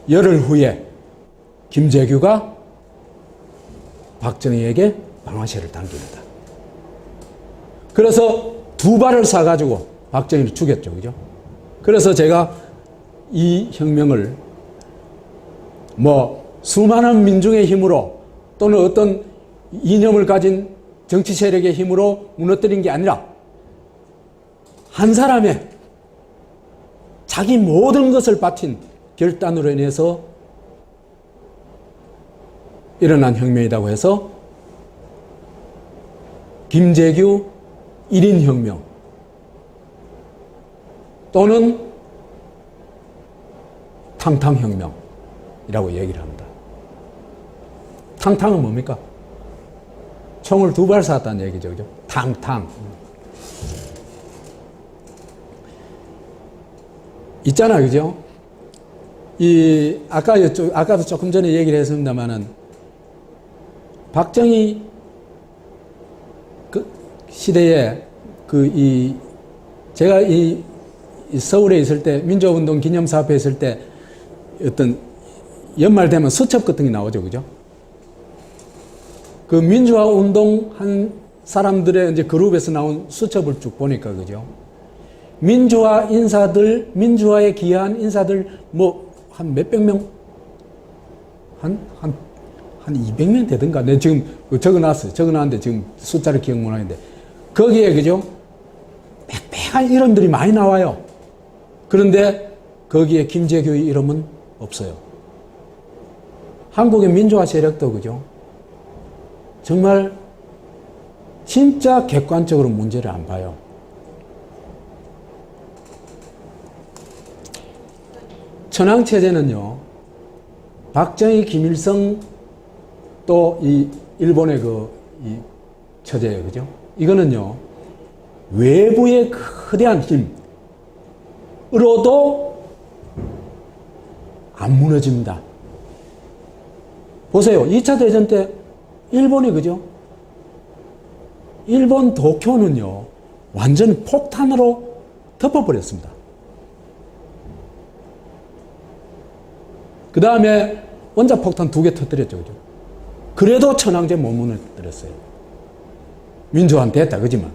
열흘 후에 김재규가 박정희에게 방아쇠를 당깁니다. 그래서 두 발을 쏴가지고 박정희를 죽였죠. 그죠? 그래서 제가 이 혁명을 뭐 수많은 민중의 힘으로 또는 어떤 이념을 가진 정치 세력의 힘으로 무너뜨린 게 아니라 한 사람의 자기 모든 것을 바친 결단으로 인해서 일어난 혁명이라고 해서 김재규 1인 혁명 또는 탕탕혁명이라고 얘기를 합니다. 탕탕은 뭡니까? 총을 2발 쐈다는 얘기죠. 그죠? 탕탕. 있잖아, 그죠? 아까도 조금 전에 얘기를 했습니다만은, 박정희 그 시대에 제가 서울에 있을 때, 민주화운동 기념사업회 있을 때, 어떤 연말 되면 수첩 같은 게 나오죠. 그죠? 그 민주화 운동한 사람들의 이제 그룹에서 나온 수첩을 쭉 보니까, 그죠? 민주화 인사들, 민주화에 기여한 인사들, 뭐, 한 몇백 명? 한 200명 되던가? 내가 지금 적어놨어요. 적어놨는데 지금 숫자를 기억 못 하는데. 거기에, 그죠? 빽빽한 이름들이 많이 나와요. 그런데 거기에 김재규의 이름은 없어요. 한국의 민주화 세력도, 그죠? 정말 진짜 객관적으로 문제를 안 봐요. 천황체제는요, 박정희, 김일성 또 이 일본의 이 처제예요. 그죠? 이거는요, 외부의 거대한 힘으로도 안 무너집니다. 보세요. 2차 대전 때 일본이 그죠? 일본 도쿄는요, 완전 폭탄으로 덮어버렸습니다. 그 다음에 원자폭탄 2개 터뜨렸죠. 그죠? 그래도 천황제 못 무너뜨렸어요. 민주화는 됐다. 그지만.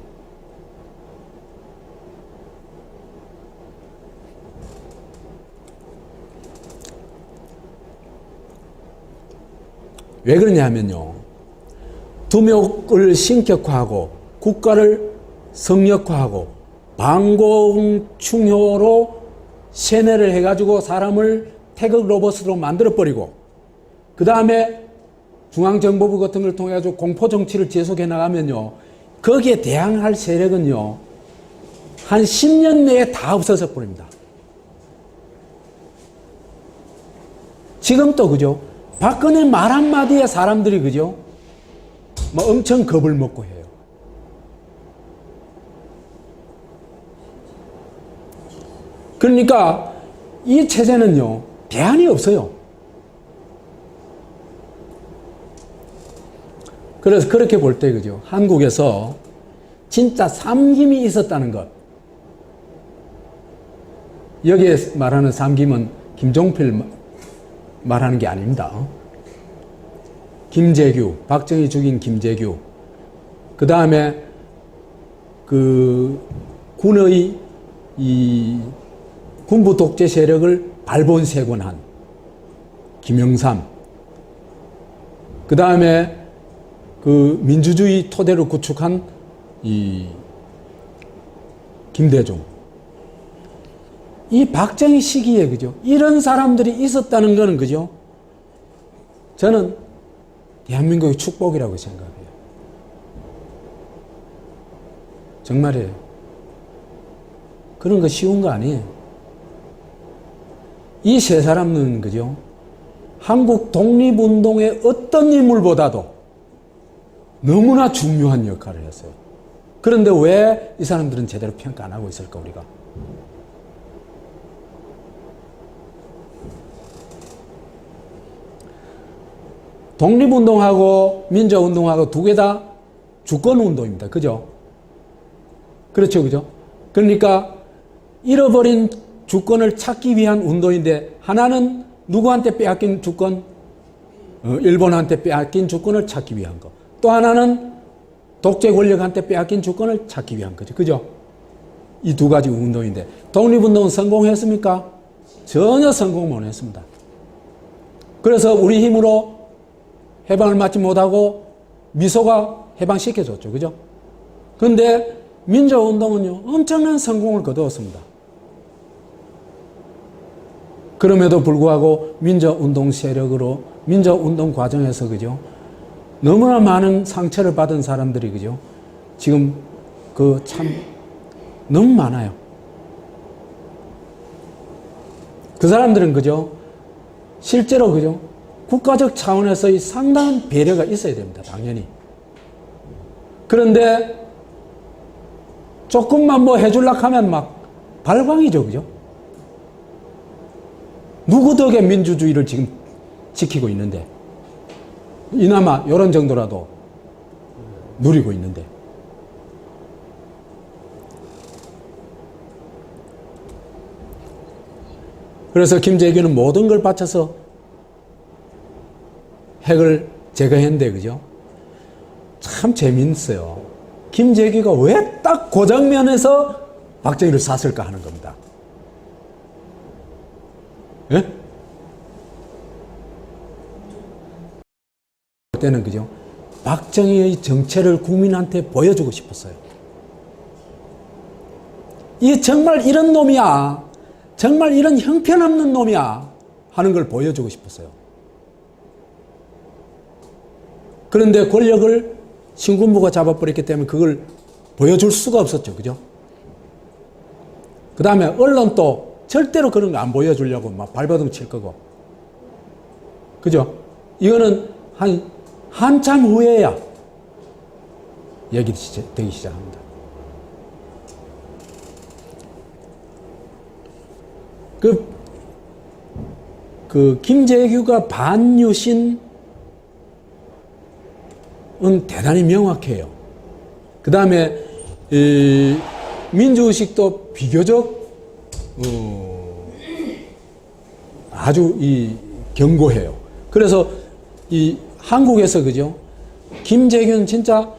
왜 그러냐 하면요, 두목을 신격화하고 국가를 성역화하고 방공충효로 세뇌를 해가지고 사람을 태극 로봇으로 만들어버리고, 그 다음에 중앙정보부 같은 걸 통해 가지고 공포정치를 지속해 나가면요, 거기에 대항할 세력은요, 한 10년 내에 다 없어져 버립니다. 지금 또 그죠? 박근혜 말 한마디에 사람들이 그죠? 뭐 엄청 겁을 먹고 해요. 그러니까 이 체제는요, 대안이 없어요. 그래서 그렇게 볼 때 그죠? 한국에서 진짜 삼김이 있었다는 것. 여기에 말하는 삼김은 김종필 말하는 게 아닙니다. 김재규, 박정희 죽인 김재규, 그 다음에 그 군의 이 군부 독재 세력을 발본색원한 김영삼, 그 다음에 그 민주주의 토대로 구축한 이 김대중, 이 박정희 시기에 그죠? 이런 사람들이 있었다는 거는 그죠? 저는 대한민국의 축복이라고 생각해요. 정말이에요. 그런 거 쉬운 거 아니에요. 이 세 사람은 그죠? 한국 독립운동의 어떤 인물보다도 너무나 중요한 역할을 했어요. 그런데 왜 이 사람들은 제대로 평가 안 하고 있을까, 우리가? 독립운동하고 민주운동하고 두 개 다 주권운동입니다. 그죠? 그렇죠, 그죠? 그러니까 잃어버린 주권을 찾기 위한 운동인데, 하나는 누구한테 빼앗긴 주권? 일본한테 빼앗긴 주권을 찾기 위한 거. 또 하나는 독재 권력한테 빼앗긴 주권을 찾기 위한 거죠. 그죠? 이 두 가지 운동인데, 독립운동은 성공했습니까? 전혀 성공 못 했습니다. 그래서 우리 힘으로 해방을 맞지 못하고 미소가 해방시켜줬죠. 그죠? 그런데 민주운동은요, 엄청난 성공을 거두었습니다. 그럼에도 불구하고 민주운동 세력으로, 민주운동 과정에서, 그죠? 너무나 많은 상처를 받은 사람들이, 그죠? 지금 참 너무 많아요. 그 사람들은, 그죠? 실제로, 그죠? 국가적 차원에서의 상당한 배려가 있어야 됩니다. 당연히. 그런데 조금만 뭐 해줄락 하면 막 발광이죠. 그죠? 누구 덕에 민주주의를 지금 지키고 있는데, 이나마 이런 정도라도 누리고 있는데. 그래서 김재규는 모든 걸 바쳐서 핵을 제거했는데, 그죠? 참 재미있어요. 김재규가 왜 딱 그 장면에서 박정희를 쐈을까 하는 겁니다. 예? 그때는 그죠? 박정희의 정체를 국민한테 보여주고 싶었어요. 이게 정말 이런 놈이야, 정말 이런 형편없는 놈이야 하는 걸 보여주고 싶었어요. 그런데 권력을 신군부가 잡아버렸기 때문에 그걸 보여줄 수가 없었죠. 그죠? 그 다음에 언론도 절대로 그런 거 안 보여주려고 막 발버둥 칠 거고. 그죠? 이거는 한참 후에야 얘기 되기 시작합니다. 김재규가 반유신은 대단히 명확해요. 그 다음에 민주의식도 비교적 아주 견고해요. 그래서 한국에서 그죠? 김재규는 진짜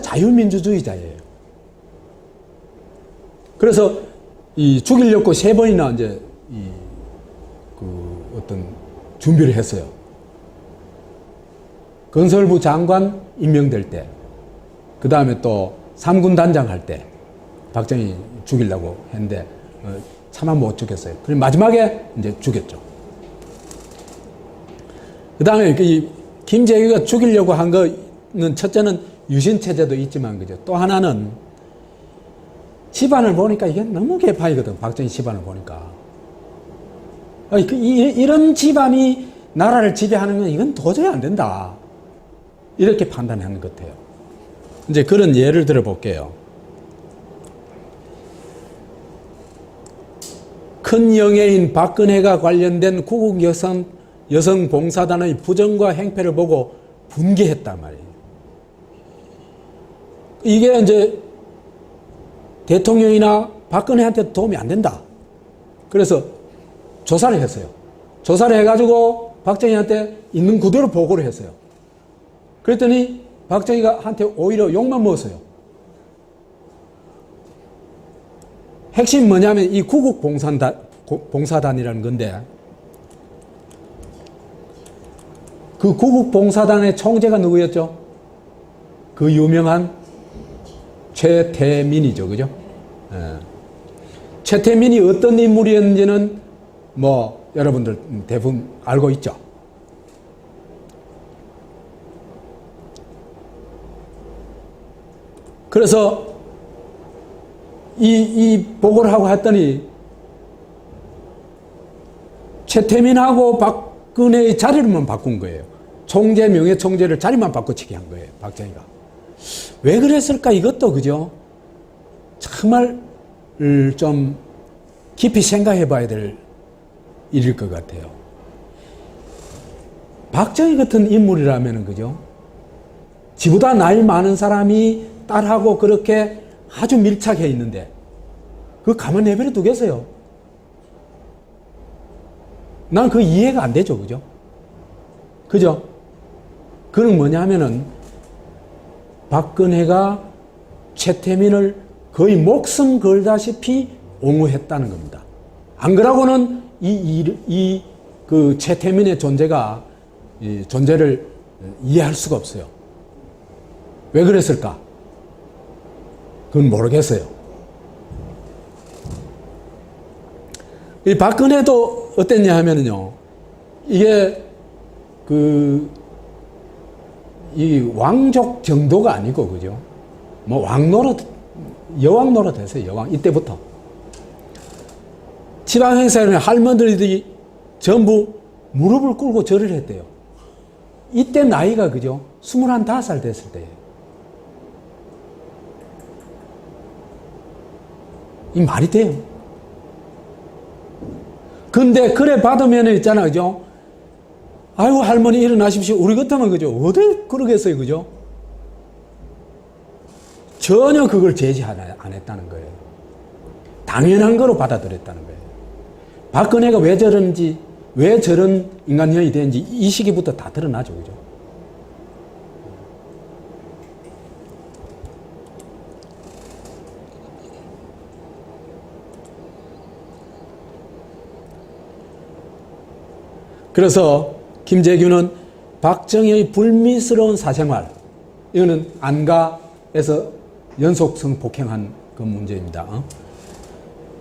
자유민주주의자예요. 그래서 죽이려고 3번이나 이제 어떤 준비를 했어요. 건설부 장관 임명될 때, 그 다음에 또 3군 단장 할 때 박정희 죽이려고 했는데 차마 못 죽였어요. 그리고 마지막에 이제 죽였죠. 그 다음에 김재규가 죽이려고 한 거는 첫째는 유신체제도 있지만 그죠. 또 하나는 집안을 보니까 이게 너무 개파이거든. 박정희 집안을 보니까. 이런 집안이 나라를 지배하는 건 이건 도저히 안 된다. 이렇게 판단하는 것 같아요. 이제 그런 예를 들어 볼게요. 큰 영예인 박근혜가 관련된 구국 여성 봉사단의 부정과 행패를 보고 분개했단 말이에요. 이게 이제 대통령이나 박근혜한테 도움이 안 된다. 그래서 조사를 했어요. 조사를 해가지고 박정희한테 있는 그대로 보고를 했어요. 그랬더니 박정희가 한테 오히려 욕만 먹었어요. 핵심이 뭐냐면 이 구국 봉사단이라는 건데, 그 구국 봉사단의 총재가 누구였죠? 그 유명한 최태민이죠. 그죠? 예. 최태민이 어떤 인물이었는지는 뭐 여러분들 대부분 알고 있죠. 그래서 이 보고를 하고 했더니 최태민하고 박근혜의 자리만 바꾼 거예요. 총재, 명예총재를 자리만 바꿔치기 한 거예요. 박정희가. 왜 그랬을까? 이것도 그죠? 정말 좀 깊이 생각해 봐야 될 일일 것 같아요. 박정희 같은 인물이라면 그죠? 지보다 나이 많은 사람이 딸하고 그렇게 아주 밀착해 있는데 그거 가만 내버려 두겠어요? 난 그 이해가 안 되죠. 그죠? 그죠? 그건 뭐냐 하면은 박근혜가 최태민을 거의 목숨 걸다시피 옹호했다는 겁니다. 안 그러고는 그 최태민의 존재를 이해할 수가 없어요. 왜 그랬을까? 그건 모르겠어요. 이 박근혜도 어땠냐 하면은요, 이게 이 왕족 정도가 아니고, 그죠? 뭐 여왕 노릇 했어요, 여왕. 이때부터. 지방 행사에는 할머니들이 전부 무릎을 꿇고 절을 했대요. 이때 나이가, 그죠? 25살 됐을 때예요. 이 말이 돼요. 근데 그래 받으면 있잖아, 그죠? 아이고 할머니 일어나십시오. 우리 같으면 그죠? 어디 그러겠어요, 그죠? 전혀 그걸 제지 안 했다는 거예요. 당연한 거로 받아들였다는 거예요. 박근혜가 왜 저런지, 왜 저런 인간형이 되는지 이 시기부터 다 드러나죠, 그죠? 그래서 김재규는 박정희의 불미스러운 사생활, 이거는 안가에서 연속성 폭행한 그 문제입니다.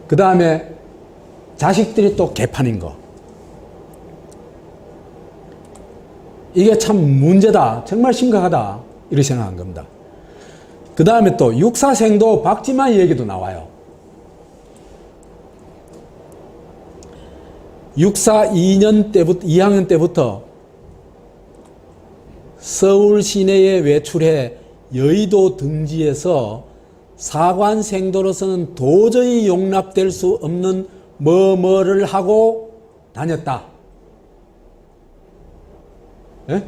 그 다음에 자식들이 또 개판인 거, 이게 참 문제다. 정말 심각하다. 이렇게 생각한 겁니다. 그 다음에 또 육사생도 박지만 얘기도 나와요. 육사 2학년 때부터 서울 시내에 외출해 여의도 등지에서 사관생도로서는 도저히 용납될 수 없는 뭐뭐를 하고 다녔다. 예?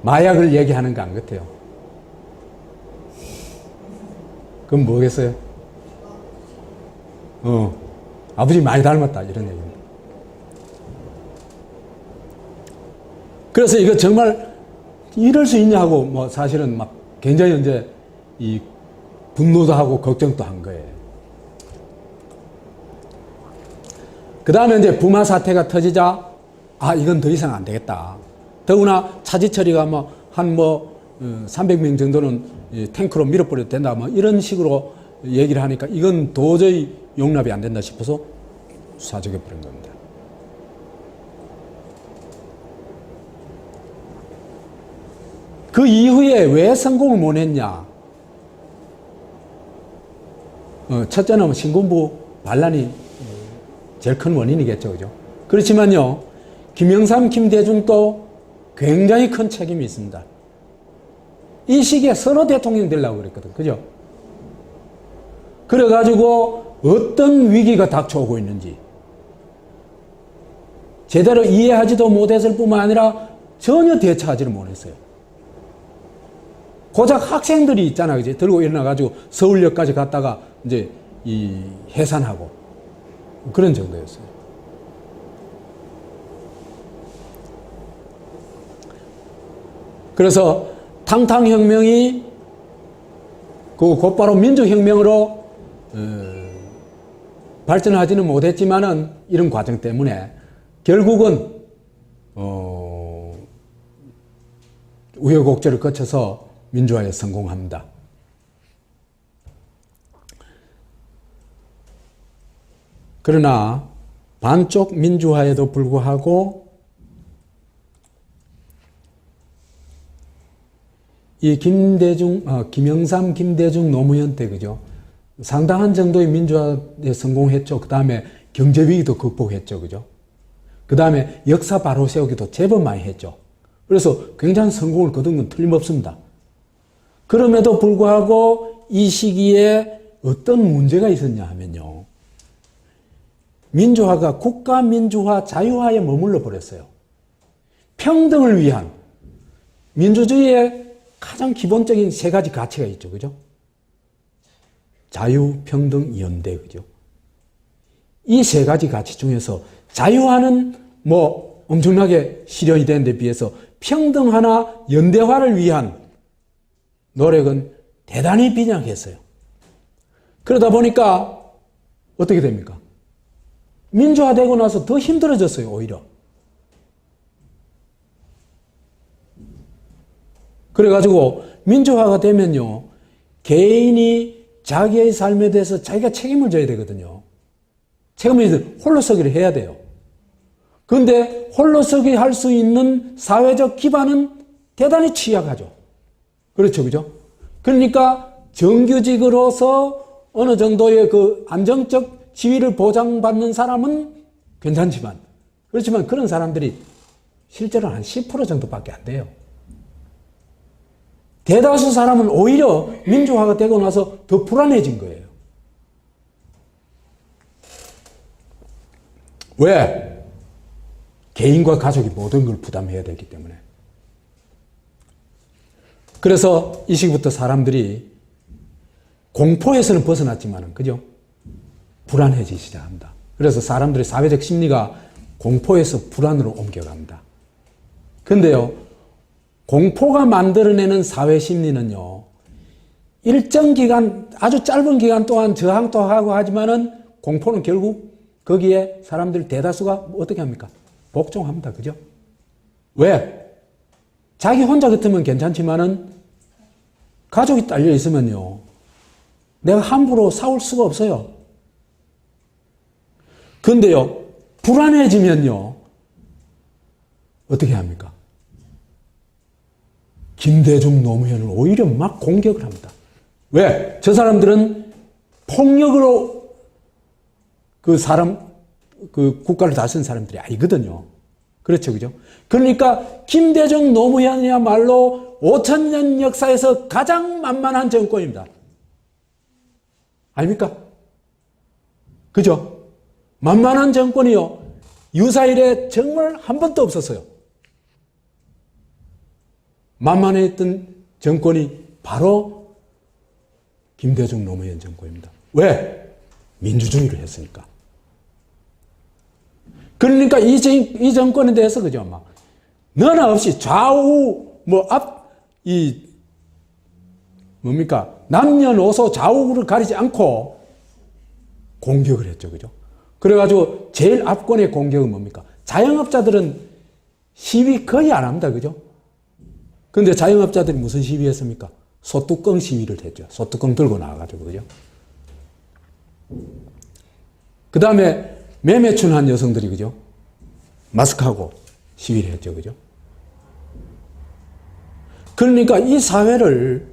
마약을 얘기하는 거 안 같아요. 그럼 뭐겠어요? 아버지 많이 닮았다 이런 얘기입니다. 그래서 이거 정말 이럴 수 있냐 하고 뭐 사실은 막 굉장히 이제 이 분노도 하고 걱정도 한 거예요. 그 다음에 이제 부마 사태가 터지자 이건 더 이상 안 되겠다. 더구나 차지철이가 한 300명 정도는 탱크로 밀어버려도 된다. 이런 식으로 얘기를 하니까 이건 도저히 용납이 안 된다 싶어서 사적해버린 겁니다. 그 이후에 왜 성공을 못 했냐? 첫째는 신군부 반란이 제일 큰 원인이겠죠. 그죠? 그렇지만요, 김영삼, 김대중도 굉장히 큰 책임이 있습니다. 이 시기에 서너 대통령 되려고 그랬거든. 그죠? 그래가지고 어떤 위기가 닥쳐오고 있는지 제대로 이해하지도 못했을 뿐만 아니라 전혀 대처하지를 못했어요. 고작 학생들이 있잖아. 그지? 들고 일어나가지고 서울역까지 갔다가 이제 해산하고 그런 정도였어요. 그래서 탕탕혁명이 곧바로 민주혁명으로 발전하지는 못했지만은 이런 과정 때문에 결국은 우여곡절을 거쳐서 민주화에 성공합니다. 그러나 반쪽 민주화에도 불구하고 이 김영삼, 김대중, 노무현 때, 그죠? 상당한 정도의 민주화에 성공했죠. 그 다음에 경제위기도 극복했죠. 그죠? 그 다음에 역사 바로 세우기도 제법 많이 했죠. 그래서 굉장히 성공을 거둔 건 틀림없습니다. 그럼에도 불구하고 이 시기에 어떤 문제가 있었냐 하면요. 민주화가 국가 민주화, 자유화에 머물러 버렸어요. 평등을 위한 민주주의의 가장 기본적인 세 가지 가치가 있죠. 그죠? 자유, 평등, 연대. 그죠? 이 세 가지 가치 중에서 자유화는 엄청나게 실현이 되는 데 비해서 평등화나 연대화를 위한 노력은 대단히 빈약했어요. 그러다 보니까 어떻게 됩니까? 민주화되고 나서 더 힘들어졌어요. 오히려. 그래가지고 민주화가 되면요, 개인이 자기의 삶에 대해서 자기가 책임을 져야 되거든요. 책임을 홀로서기를 해야 돼요. 그런데 홀로서기 할 수 있는 사회적 기반은 대단히 취약하죠. 그렇죠, 그죠? 그러니까 정규직으로서 어느 정도의 그 안정적 지위를 보장받는 사람은 괜찮지만, 그렇지만 그런 사람들이 실제로 한 10% 정도밖에 안 돼요. 대다수 사람은 오히려 민주화가 되고 나서 더 불안해진 거예요. 왜? 개인과 가족이 모든 걸 부담해야 되기 때문에. 그래서 이 시기부터 사람들이 공포에서는 벗어났지만은, 그죠? 불안해지기 시작합니다. 그래서 사람들의 사회적 심리가 공포에서 불안으로 옮겨갑니다. 근데요, 공포가 만들어내는 사회 심리는요, 일정 기간, 아주 짧은 기간 동안 저항도 하고 하지만은 공포는 결국 거기에 사람들 대다수가 어떻게 합니까? 복종합니다. 그죠? 왜? 자기 혼자 같으면 괜찮지만은 가족이 딸려 있으면요, 내가 함부로 싸울 수가 없어요. 근데요, 불안해지면요, 어떻게 합니까? 김대중 노무현을 오히려 막 공격을 합니다. 왜? 저 사람들은 폭력으로 그 국가를 다스린 사람들이 아니거든요. 그렇죠, 그죠? 그러니까 김대중 노무현이야말로 5,000년 역사에서 가장 만만한 정권입니다. 아닙니까? 그죠? 만만한 정권이요. 유사일에 정말 한 번도 없었어요. 만만했던 정권이 바로 김대중 노무현 정권입니다. 왜? 민주주의를 했으니까. 그러니까 이 정권에 대해서 그죠? 막 너나 없이 좌우 뭡니까? 남녀노소 좌우를 가리지 않고 공격을 했죠. 그죠? 그래가지고 제일 압권의 공격은 뭡니까? 자영업자들은 시위 거의 안 합니다. 그죠? 근데 자영업자들이 무슨 시위 했습니까? 소뚜껑 시위를 했죠. 소뚜껑 들고 나와가지고. 그죠? 그 다음에 매매춘한 여성들이, 그죠? 마스크하고 시위를 했죠. 그죠? 그러니까 이 사회를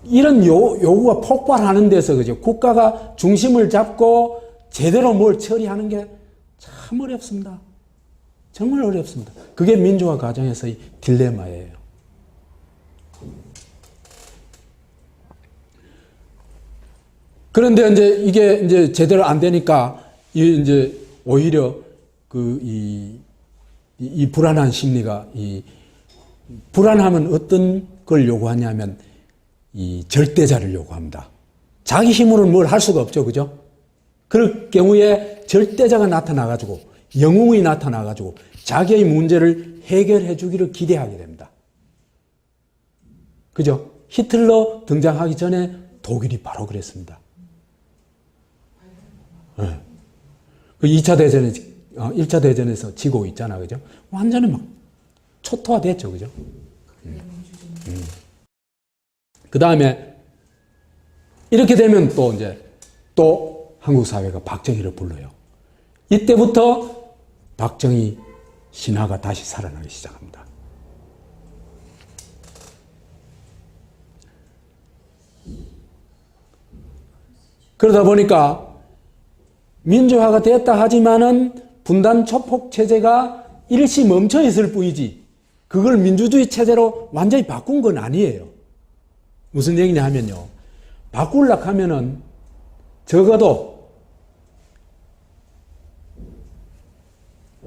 이런 요구가 폭발하는 데서, 그죠? 국가가 중심을 잡고 제대로 뭘 처리하는 게 참 어렵습니다. 정말 어렵습니다. 그게 민주화 과정에서의 딜레마예요. 그런데 이게 이제 제대로 안 되니까 이제 오히려 이 불안한 심리가 불안하면 어떤 걸 요구하냐면 이 절대자를 요구합니다. 자기 힘으로는 뭘 할 수가 없죠. 그죠? 그럴 경우에 절대자가 나타나가지고 영웅이 나타나가지고 자기의 문제를 해결해 주기를 기대하게 됩니다. 그죠? 히틀러 등장하기 전에 독일이 바로 그랬습니다. 네. 1차 대전에서 지고 있잖아. 그죠? 완전히 막 초토화됐죠. 그죠? 그 다음에 이렇게 되면 또 한국 사회가 박정희를 불러요. 이때부터 박정희 신화가 다시 살아나기 시작합니다. 그러다 보니까 민주화가 됐다 하지만은 분단 초폭 체제가 일시 멈춰 있을 뿐이지 그걸 민주주의 체제로 완전히 바꾼 건 아니에요. 무슨 얘기냐 하면요. 바꾸려고 하면은 적어도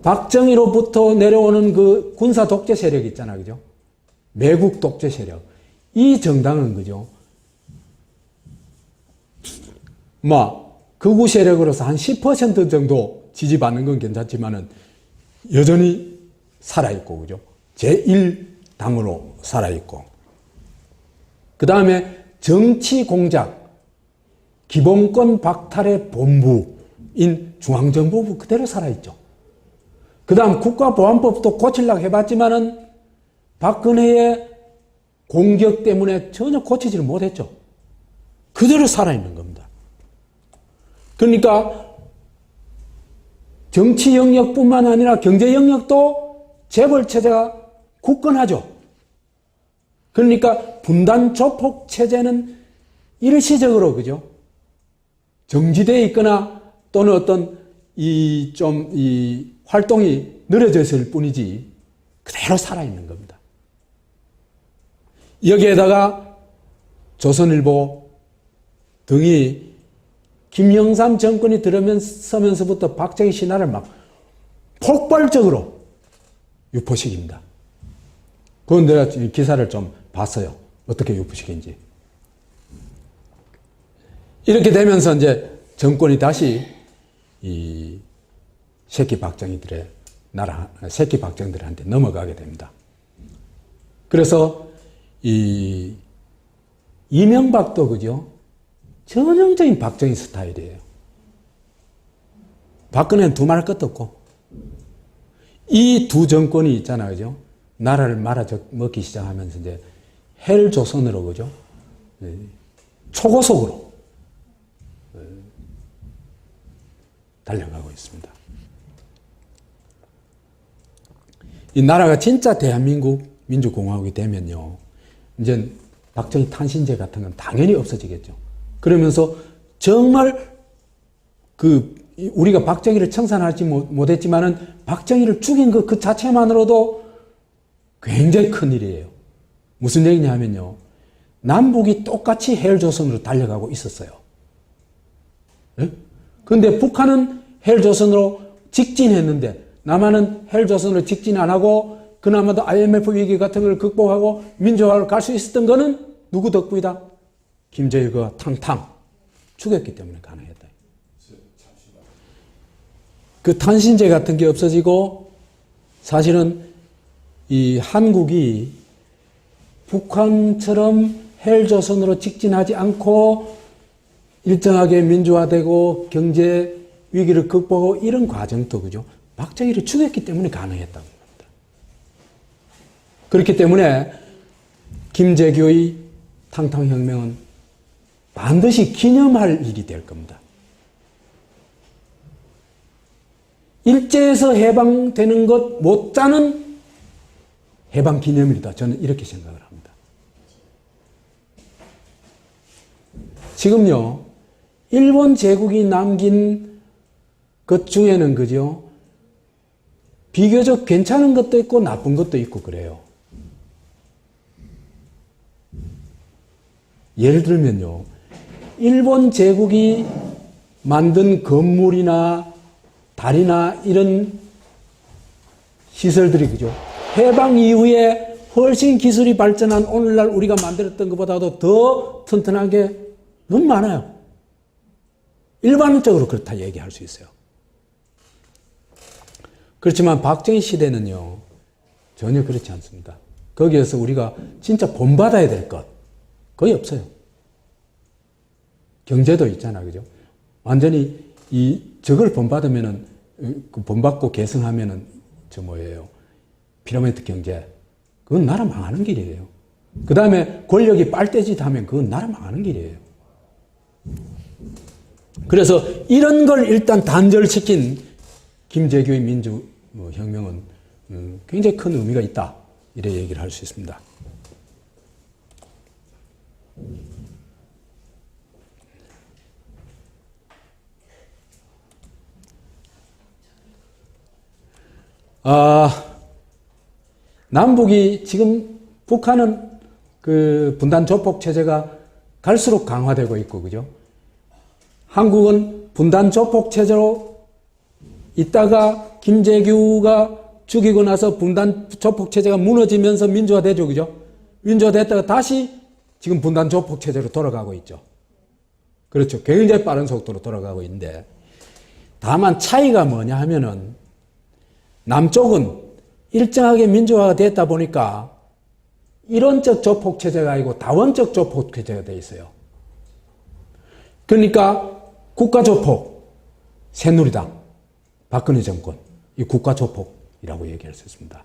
박정희로부터 내려오는 그 군사 독재 세력 있잖아. 그죠? 매국 독재 세력. 이 정당은 그죠? 극우 세력으로서 한 10% 정도 지지받는 건 괜찮지만은 여전히 살아있고, 그죠? 제1당으로 살아있고. 그 다음에 정치 공작, 기본권 박탈의 본부인 중앙정보부 그대로 살아있죠. 그 다음 국가보안법도 고치려고 해봤지만은 박근혜의 공격 때문에 전혀 고치지를 못했죠. 그대로 살아있는 겁니다. 그러니까 정치 영역뿐만 아니라 경제 영역도 재벌체제가 굳건하죠. 그러니까 분단 조폭 체제는 일시적으로, 그죠? 정지되어 있거나 또는 어떤 이 활동이 느려졌을 뿐이지 그대로 살아있는 겁니다. 여기에다가 조선일보 등이 김영삼 정권이 들어서면서부터 박정희 신화를 막 폭발적으로 유포시킵니다. 그건 내가 기사를 좀 봤어요. 어떻게 유포시킨지. 이렇게 되면서 이제 정권이 다시 이 새끼 박정희들한테 넘어가게 됩니다. 그래서 이 이명박도 그죠? 전형적인 박정희 스타일이에요. 박근혜는 두말할 것도 없고 이 두 정권이 있잖아요. 그죠? 나라를 말아먹기 시작하면서 이제 헬조선으로, 그죠? 초고속으로 달려가고 있습니다. 이 나라가 진짜 대한민국 민주공화국이 되면요, 이제 박정희 탄신제 같은 건 당연히 없어지겠죠. 그러면서 정말 우리가 박정희를 청산하지 못했지만은 박정희를 죽인 그 자체만으로도 굉장히 큰 일이에요. 무슨 얘기냐 하면요, 남북이 똑같이 헬조선으로 달려가고 있었어요. 그런데 북한은 헬조선으로 직진했는데 남한은 헬조선으로 직진 안 하고 그나마도 IMF 위기 같은 걸 극복하고 민주화로 갈 수 있었던 거는 누구 덕분이다? 김정일과 탕탕 죽였기 때문에 가능했다. 그 탄신제 같은 게 없어지고 사실은 이 한국이 북한처럼 헬조선으로 직진하지 않고 일정하게 민주화되고 경제 위기를 극복하고 이런 과정도 그죠? 박정희를 죽였기 때문에 가능했다고 합니다. 그렇기 때문에 김재규의 탕탕혁명은 반드시 기념할 일이 될 겁니다. 일제에서 해방되는 것 못지않은 해방 기념일이다. 저는 이렇게 생각을 합니다. 지금요, 일본 제국이 남긴 것 중에는 그죠? 비교적 괜찮은 것도 있고 나쁜 것도 있고 그래요. 예를 들면요, 일본 제국이 만든 건물이나 다리나 이런 시설들이 그죠? 해방 이후에 훨씬 기술이 발전한 오늘날 우리가 만들었던 것보다도 더 튼튼하게 너무 많아요. 일반적으로 그렇다 얘기할 수 있어요. 그렇지만 박정희 시대는요, 전혀 그렇지 않습니다. 거기에서 우리가 진짜 본받아야 될 것 거의 없어요. 경제도 있잖아, 그죠? 완전히 저걸 본받으면은, 본받고 계승하면은, 피라미드 경제. 그건 나라 망하는 길이에요. 그 다음에 권력이 빨대짓 하면 그건 나라 망하는 길이에요. 그래서 이런 걸 일단 단절시킨 김재규의 민주혁명은 굉장히 큰 의미가 있다. 이래 얘기를 할 수 있습니다. 남북이 지금 북한은 그 분단 조폭 체제가 갈수록 강화되고 있고, 그죠? 한국은 분단 조폭 체제로 있다가 김재규가 죽이고 나서 분단 조폭 체제가 무너지면서 민주화되죠, 그죠? 민주화됐다가 다시 지금 분단 조폭 체제로 돌아가고 있죠. 그렇죠. 굉장히 빠른 속도로 돌아가고 있는데, 다만 차이가 뭐냐 하면은 남쪽은 일정하게 민주화가 됐다 보니까 일원적 조폭 체제가 아니고 다원적 조폭 체제가 돼 있어요. 그러니까 국가 조폭, 새누리당, 박근혜 정권, 이 국가 조폭이라고 얘기할 수 있습니다.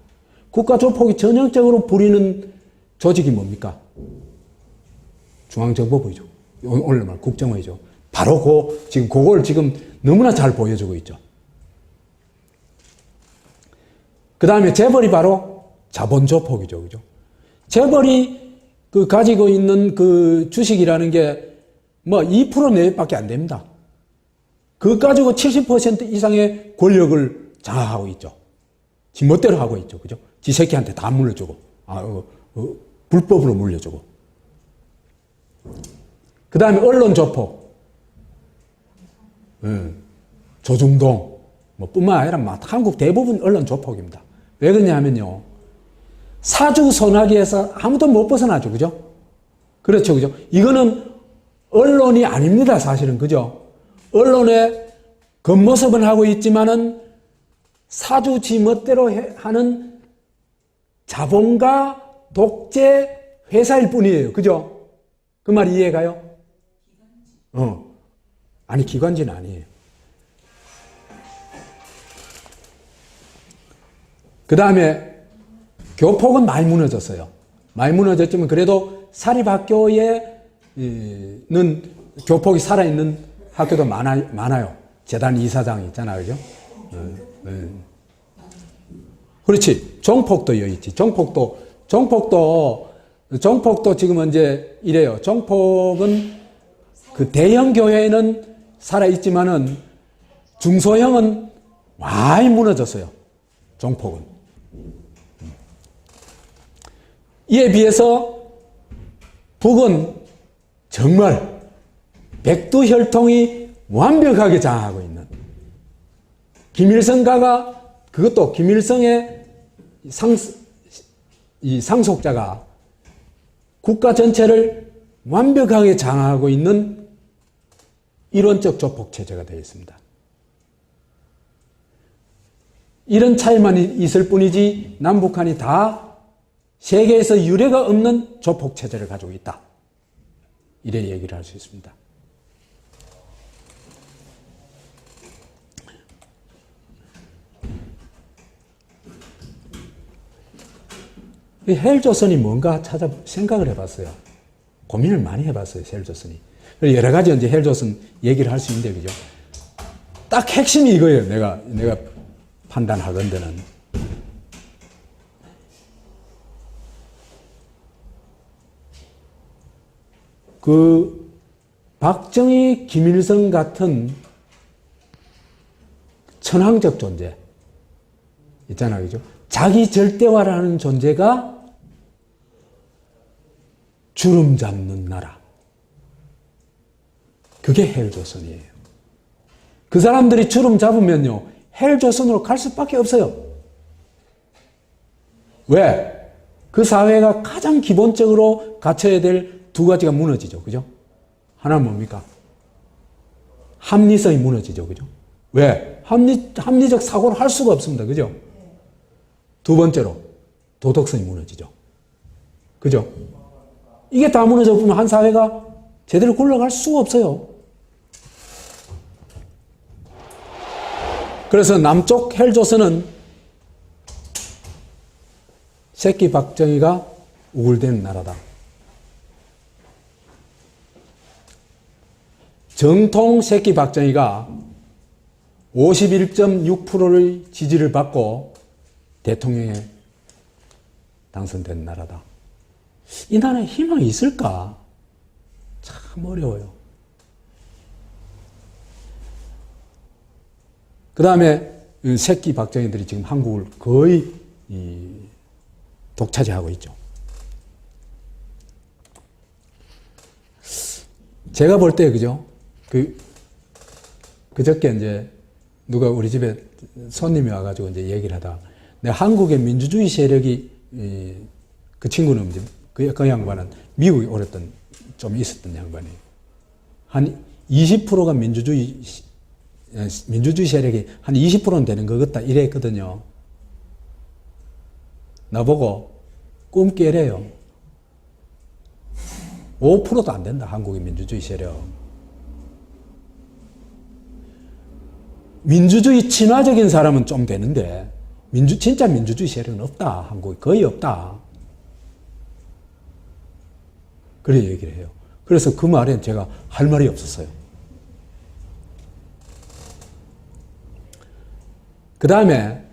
국가 조폭이 전형적으로 부리는 조직이 뭡니까? 중앙정보부이죠. 오늘 말 국정원이죠. 바로 그걸 지금 너무나 잘 보여주고 있죠. 그 다음에 재벌이 바로 자본조폭이죠. 그죠? 재벌이 가지고 있는 그 주식이라는 게 2% 내외밖에 안 됩니다. 그거 가지고 70% 이상의 권력을 장악하고 있죠. 지 멋대로 하고 있죠. 그죠? 지 새끼한테 다 물려주고, 불법으로 물려주고. 그 다음에 언론조폭. 조중동. 뿐만 아니라 한국 대부분 언론조폭입니다. 왜 그러냐 하면요, 사주 소나기에서 아무도 못 벗어나죠. 그죠? 그렇죠. 그죠? 이거는 언론이 아닙니다. 사실은. 그죠? 언론의 겉모습은 하고 있지만은 사주 지 멋대로 하는 자본가 독재 회사일 뿐이에요. 그죠? 그 말 이해가요? 아니, 기관지는 아니에요. 그 다음에 교폭은 많이 무너졌어요. 많이 무너졌지만 그래도 사립학교에는 교폭이 살아있는 학교도 많아요. 재단 이사장 있잖아, 그죠? 그렇지. 정폭도 여기 있지. 정폭도 지금 이제 이래요. 정폭은 그 대형 교회는 살아있지만은 중소형은 많이 무너졌어요. 정폭은. 이에 비해서 북은 정말 백두혈통이 완벽하게 장악하고 있는 김일성가가 그것도 김일성의 상속자가 국가 전체를 완벽하게 장악하고 있는 이론적 조폭체제가 되어 있습니다. 이런 차이만 있을 뿐이지 남북한이 다 세계에서 유례가 없는 조폭체제를 가지고 있다. 이래 얘기를 할 수 있습니다. 헬조선이 뭔가 생각을 해봤어요. 고민을 많이 해봤어요, 헬조선이. 여러 가지 이제 헬조선 얘기를 할 수 있는데, 그죠? 딱 핵심이 이거예요, 내가 판단하건대는. 그, 박정희, 김일성 같은 천황적 존재 있잖아요, 그죠? 자기 절대화라는 존재가 주름 잡는 나라. 그게 헬조선이에요. 그 사람들이 주름 잡으면요, 헬조선으로 갈 수밖에 없어요. 왜? 그 사회가 가장 기본적으로 갖춰야 될 두 가지가 무너지죠. 그죠? 하나는 뭡니까? 합리성이 무너지죠. 그죠? 왜? 합리적 사고를 할 수가 없습니다. 그죠? 두 번째로, 도덕성이 무너지죠. 그죠? 이게 다 무너져 보면 한 사회가 제대로 굴러갈 수가 없어요. 그래서 남쪽 헬조선은 새끼 박정희가 우글대는 나라다. 정통 새끼 박정희가 51.6%의 지지를 받고 대통령에 당선된 나라다. 이 나라에 희망이 있을까? 참 어려워요. 그 다음에 새끼 박정희들이 지금 한국을 거의 독차지하고 있죠. 제가 볼 때, 그죠? 그저께 이제 누가 우리 집에 손님이 와가지고 이제 얘기를 하다. 내가 한국의 민주주의 세력이, 그 친구는 이제 그 양반은 미국에 오랫동안 좀 있었던 양반이에요. 한 20%가 민주주의 세력이 한 20%는 되는 것 같다. 이랬거든요. 나보고 꿈 깨래요. 5%도 안 된다. 한국의 민주주의 세력. 민주주의 친화적인 사람은 좀 되는데 진짜 민주주의 세력은 없다. 한국에 거의 없다. 그래 얘기를 해요. 그래서 그 말엔 제가 할 말이 없었어요. 그 다음에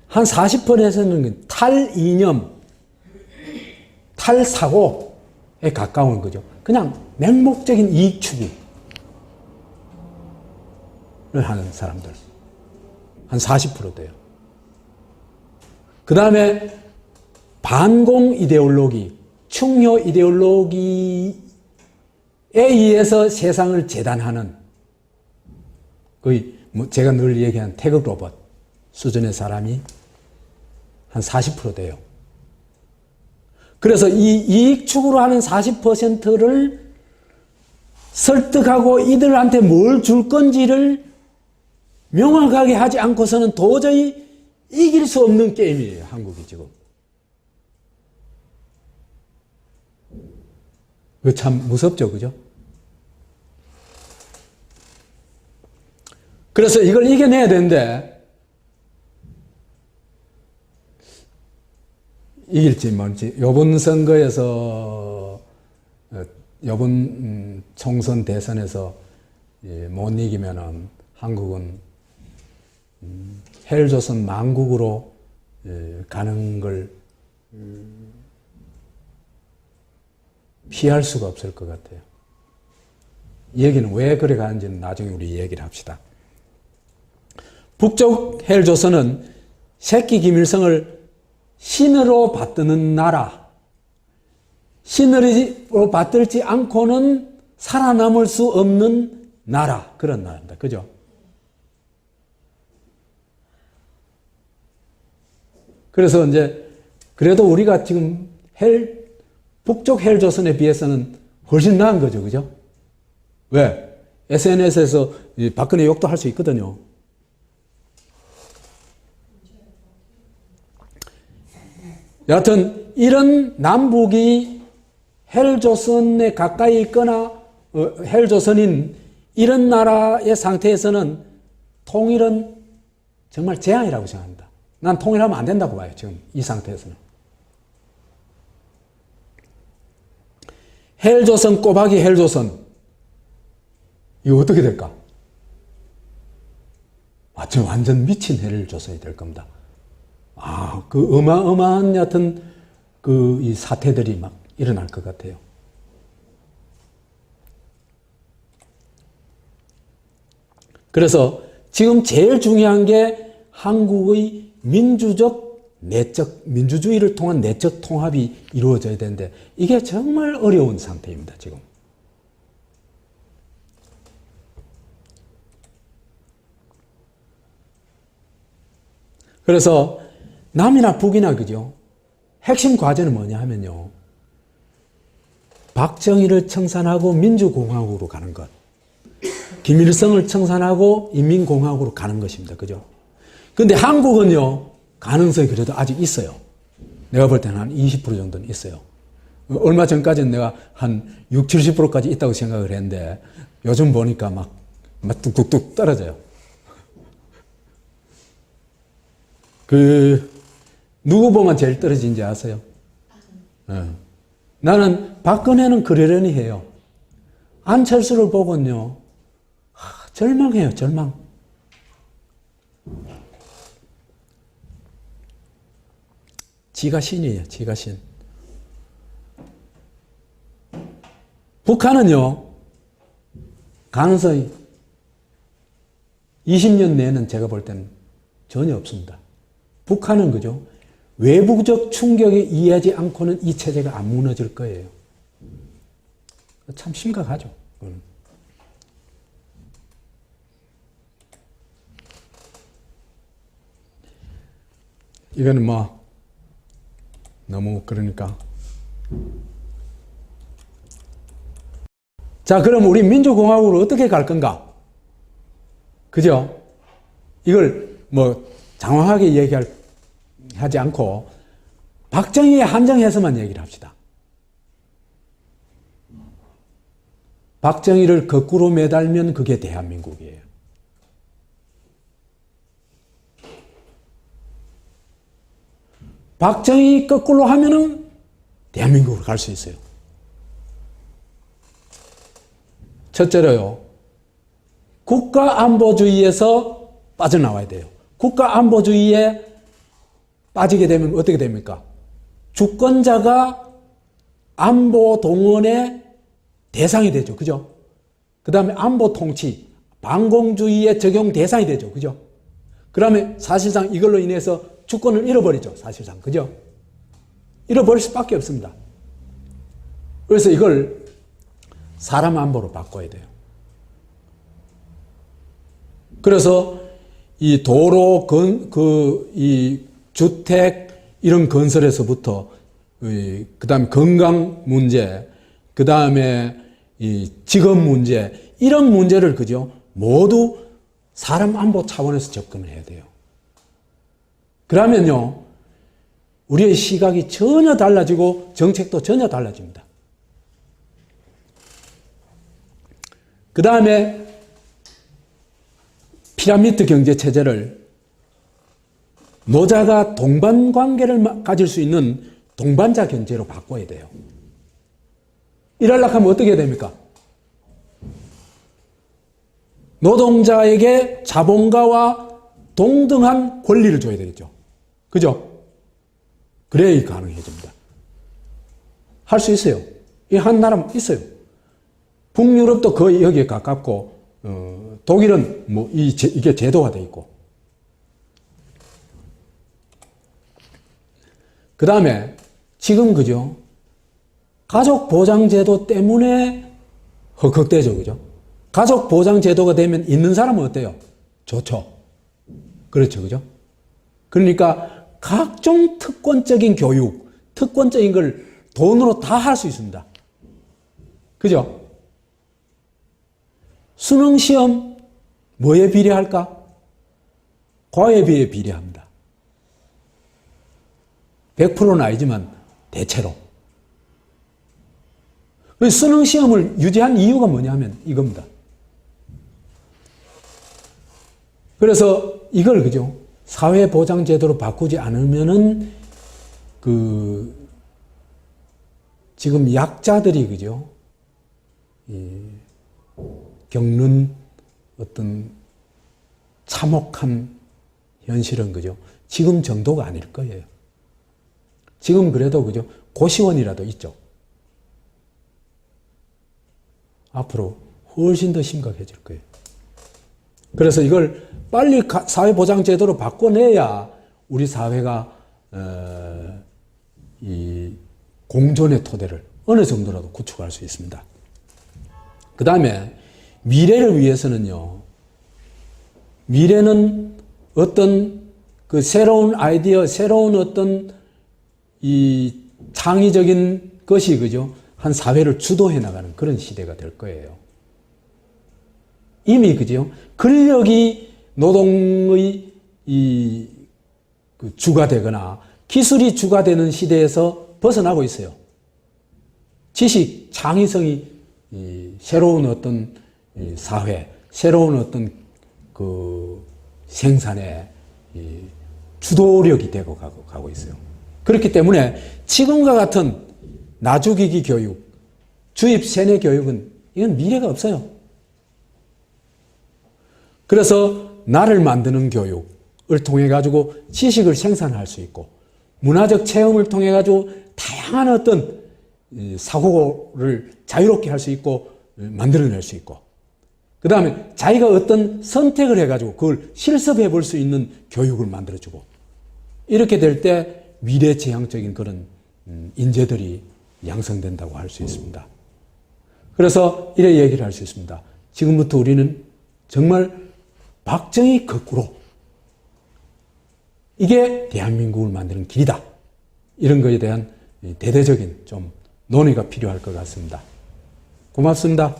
한 40%에서는 탈이념, 탈사고에 가까운 거죠. 그냥 맹목적인 이익 추구를 하는 사람들. 한 40% 돼요. 그 다음에 반공 이데올로기, 충효 이데올로기에 의해서 세상을 재단하는 거의 제가 늘 얘기하는 태극 로봇 수준의 사람이 한 40% 돼요. 그래서 이 이익 추구로 하는 40%를 설득하고 이들한테 뭘 줄 건지를 명확하게 하지 않고서는 도저히 이길 수 없는 게임이에요. 한국이 지금. 그거 참 무섭죠. 그죠? 그래서 이걸 이겨내야 되는데 이길지 뭔지 이번 선거에서 이번 총선 대선에서 못 이기면은 한국은 헬조선 망국으로 가는 걸 피할 수가 없을 것 같아요. 이 얘기는 왜 그래 가는지는 나중에 우리 얘기를 합시다. 북쪽 헬조선은 새끼 김일성을 신으로 받드는 나라, 신으로 받들지 않고는 살아남을 수 없는 나라, 그런 나라입니다. 그죠? 그래서 이제 그래도 우리가 지금 북쪽 헬조선에 비해서는 훨씬 나은 거죠. 그죠? 왜? SNS에서 박근혜 욕도 할 수 있거든요. 여하튼 이런 남북이 헬조선에 가까이 있거나 헬조선인 이런 나라의 상태에서는 통일은 정말 재앙이라고 생각합니다. 난 통일하면 안 된다고 봐요. 지금 이 상태에서는. 헬조선 꼬박이 헬조선 이거 어떻게 될까? 완전 미친 헬조선이 될 겁니다. 그 어마어마한 여튼 이 사태들이 막 일어날 것 같아요. 그래서 지금 제일 중요한 게 한국의 민주주의를 통한 내적 통합이 이루어져야 되는데 이게 정말 어려운 상태입니다, 지금. 그래서 남이나 북이나 그죠? 핵심 과제는 뭐냐 하면요. 박정희를 청산하고 민주공화국으로 가는 것. 김일성을 청산하고 인민공화국으로 가는 것입니다. 그죠? 근데 한국은요, 가능성이 그래도 아직 있어요. 내가 볼 때는 한 20% 정도는 있어요. 얼마 전까지는 내가 한 60, 70%까지 있다고 생각을 했는데 요즘 보니까 막 뚝뚝뚝 떨어져요. 누구 보면 제일 떨어진지 아세요? 나는 박근혜는 그러려니 해요. 안철수를 보고는요, 절망해요, 절망. 지가 신이에요, 지가 신. 북한은요, 가능성이 20년 내에는 제가 볼 때는 전혀 없습니다. 북한은 그죠? 외부적 충격에 이해하지 않고는 이 체제가 안 무너질 거예요. 참 심각하죠. 이거는 너무 그러니까. 자, 그럼 우리 민주공화국으로 어떻게 갈 건가? 그죠? 이걸 장황하게 하지 않고 박정희에 한정해서만 얘기를 합시다. 박정희를 거꾸로 매달면 그게 대한민국이에요. 박정희 거꾸로 하면은 대한민국으로 갈 수 있어요. 첫째로요, 국가안보주의에서 빠져나와야 돼요. 국가안보주의에 빠지게 되면 어떻게 됩니까? 주권자가 안보 동원의 대상이 되죠. 그죠? 그 다음에 안보 통치, 반공주의의 적용 대상이 되죠. 그죠? 그러면 사실상 이걸로 인해서 주권을 잃어버리죠. 사실상. 그죠? 잃어버릴 수밖에 없습니다. 그래서 이걸 사람 안보로 바꿔야 돼요. 그래서 이 도로, 이 주택, 이런 건설에서부터, 그 다음에 건강 문제, 그 다음에 이 직업 문제, 이런 문제를 그죠? 모두 사람 안보 차원에서 접근을 해야 돼요. 그러면요, 우리의 시각이 전혀 달라지고 정책도 전혀 달라집니다. 그 다음에 피라미드 경제 체제를 노자가 동반 관계를 가질 수 있는 동반자 경제로 바꿔야 돼요. 이러려고 하면 어떻게 해야 됩니까? 노동자에게 자본가와 동등한 권리를 줘야 되겠죠. 그죠? 그래야 가능해집니다. 할 수 있어요. 이 한 나라 있어요. 북유럽도 거의 여기에 가깝고, 독일은 뭐 이게 제도가 돼 있고. 그 다음에 지금 그죠? 가족보장제도 때문에 헉헉대죠. 그죠? 가족보장제도가 되면 있는 사람은 어때요? 좋죠. 그렇죠. 그죠? 그러니까 각종 특권적인 교육, 특권적인 걸 돈으로 다 할 수 있습니다. 그죠? 수능시험 뭐에 비례할까? 과외비에 비례합니다. 100%는 아니지만 대체로. 수능시험을 유지한 이유가 뭐냐면 이겁니다. 그래서 이걸 그죠? 사회보장제도로 바꾸지 않으면은 지금 약자들이 그죠? 겪는 어떤 참혹한 현실은 그죠? 지금 정도가 아닐 거예요. 지금 그래도 그죠? 고시원이라도 있죠. 앞으로 훨씬 더 심각해질 거예요. 그래서 이걸 빨리 사회보장제도로 바꿔내야 우리 사회가 이 공존의 토대를 어느 정도라도 구축할 수 있습니다. 그 다음에 미래를 위해서는요. 미래는 어떤 그 새로운 아이디어, 새로운 어떤 이 창의적인 것이 그죠? 한 사회를 주도해 나가는 그런 시대가 될 거예요. 이미 그죠? 근력이 노동의 그 주가 되거나 기술이 주가 되는 시대에서 벗어나고 있어요. 지식, 창의성이 새로운 어떤 사회, 새로운 어떤 그 생산의 주도력이 되고 가고 있어요. 그렇기 때문에 지금과 같은 나주기기 교육, 주입 세뇌 교육은 이건 미래가 없어요. 그래서 나를 만드는 교육을 통해 가지고 지식을 생산할 수 있고 문화적 체험을 통해 가지고 다양한 어떤 사고를 자유롭게 할 수 있고 만들어낼 수 있고 그 다음에 자기가 어떤 선택을 해가지고 그걸 실습해 볼 수 있는 교육을 만들어주고 이렇게 될 때 미래지향적인 그런 인재들이 양성된다고 할 수 있습니다. 그래서 이래 얘기를 할 수 있습니다. 지금부터 우리는 정말 박정희 거꾸로 이게 대한민국을 만드는 길이다. 이런 것에 대한 대대적인 좀 논의가 필요할 것 같습니다. 고맙습니다.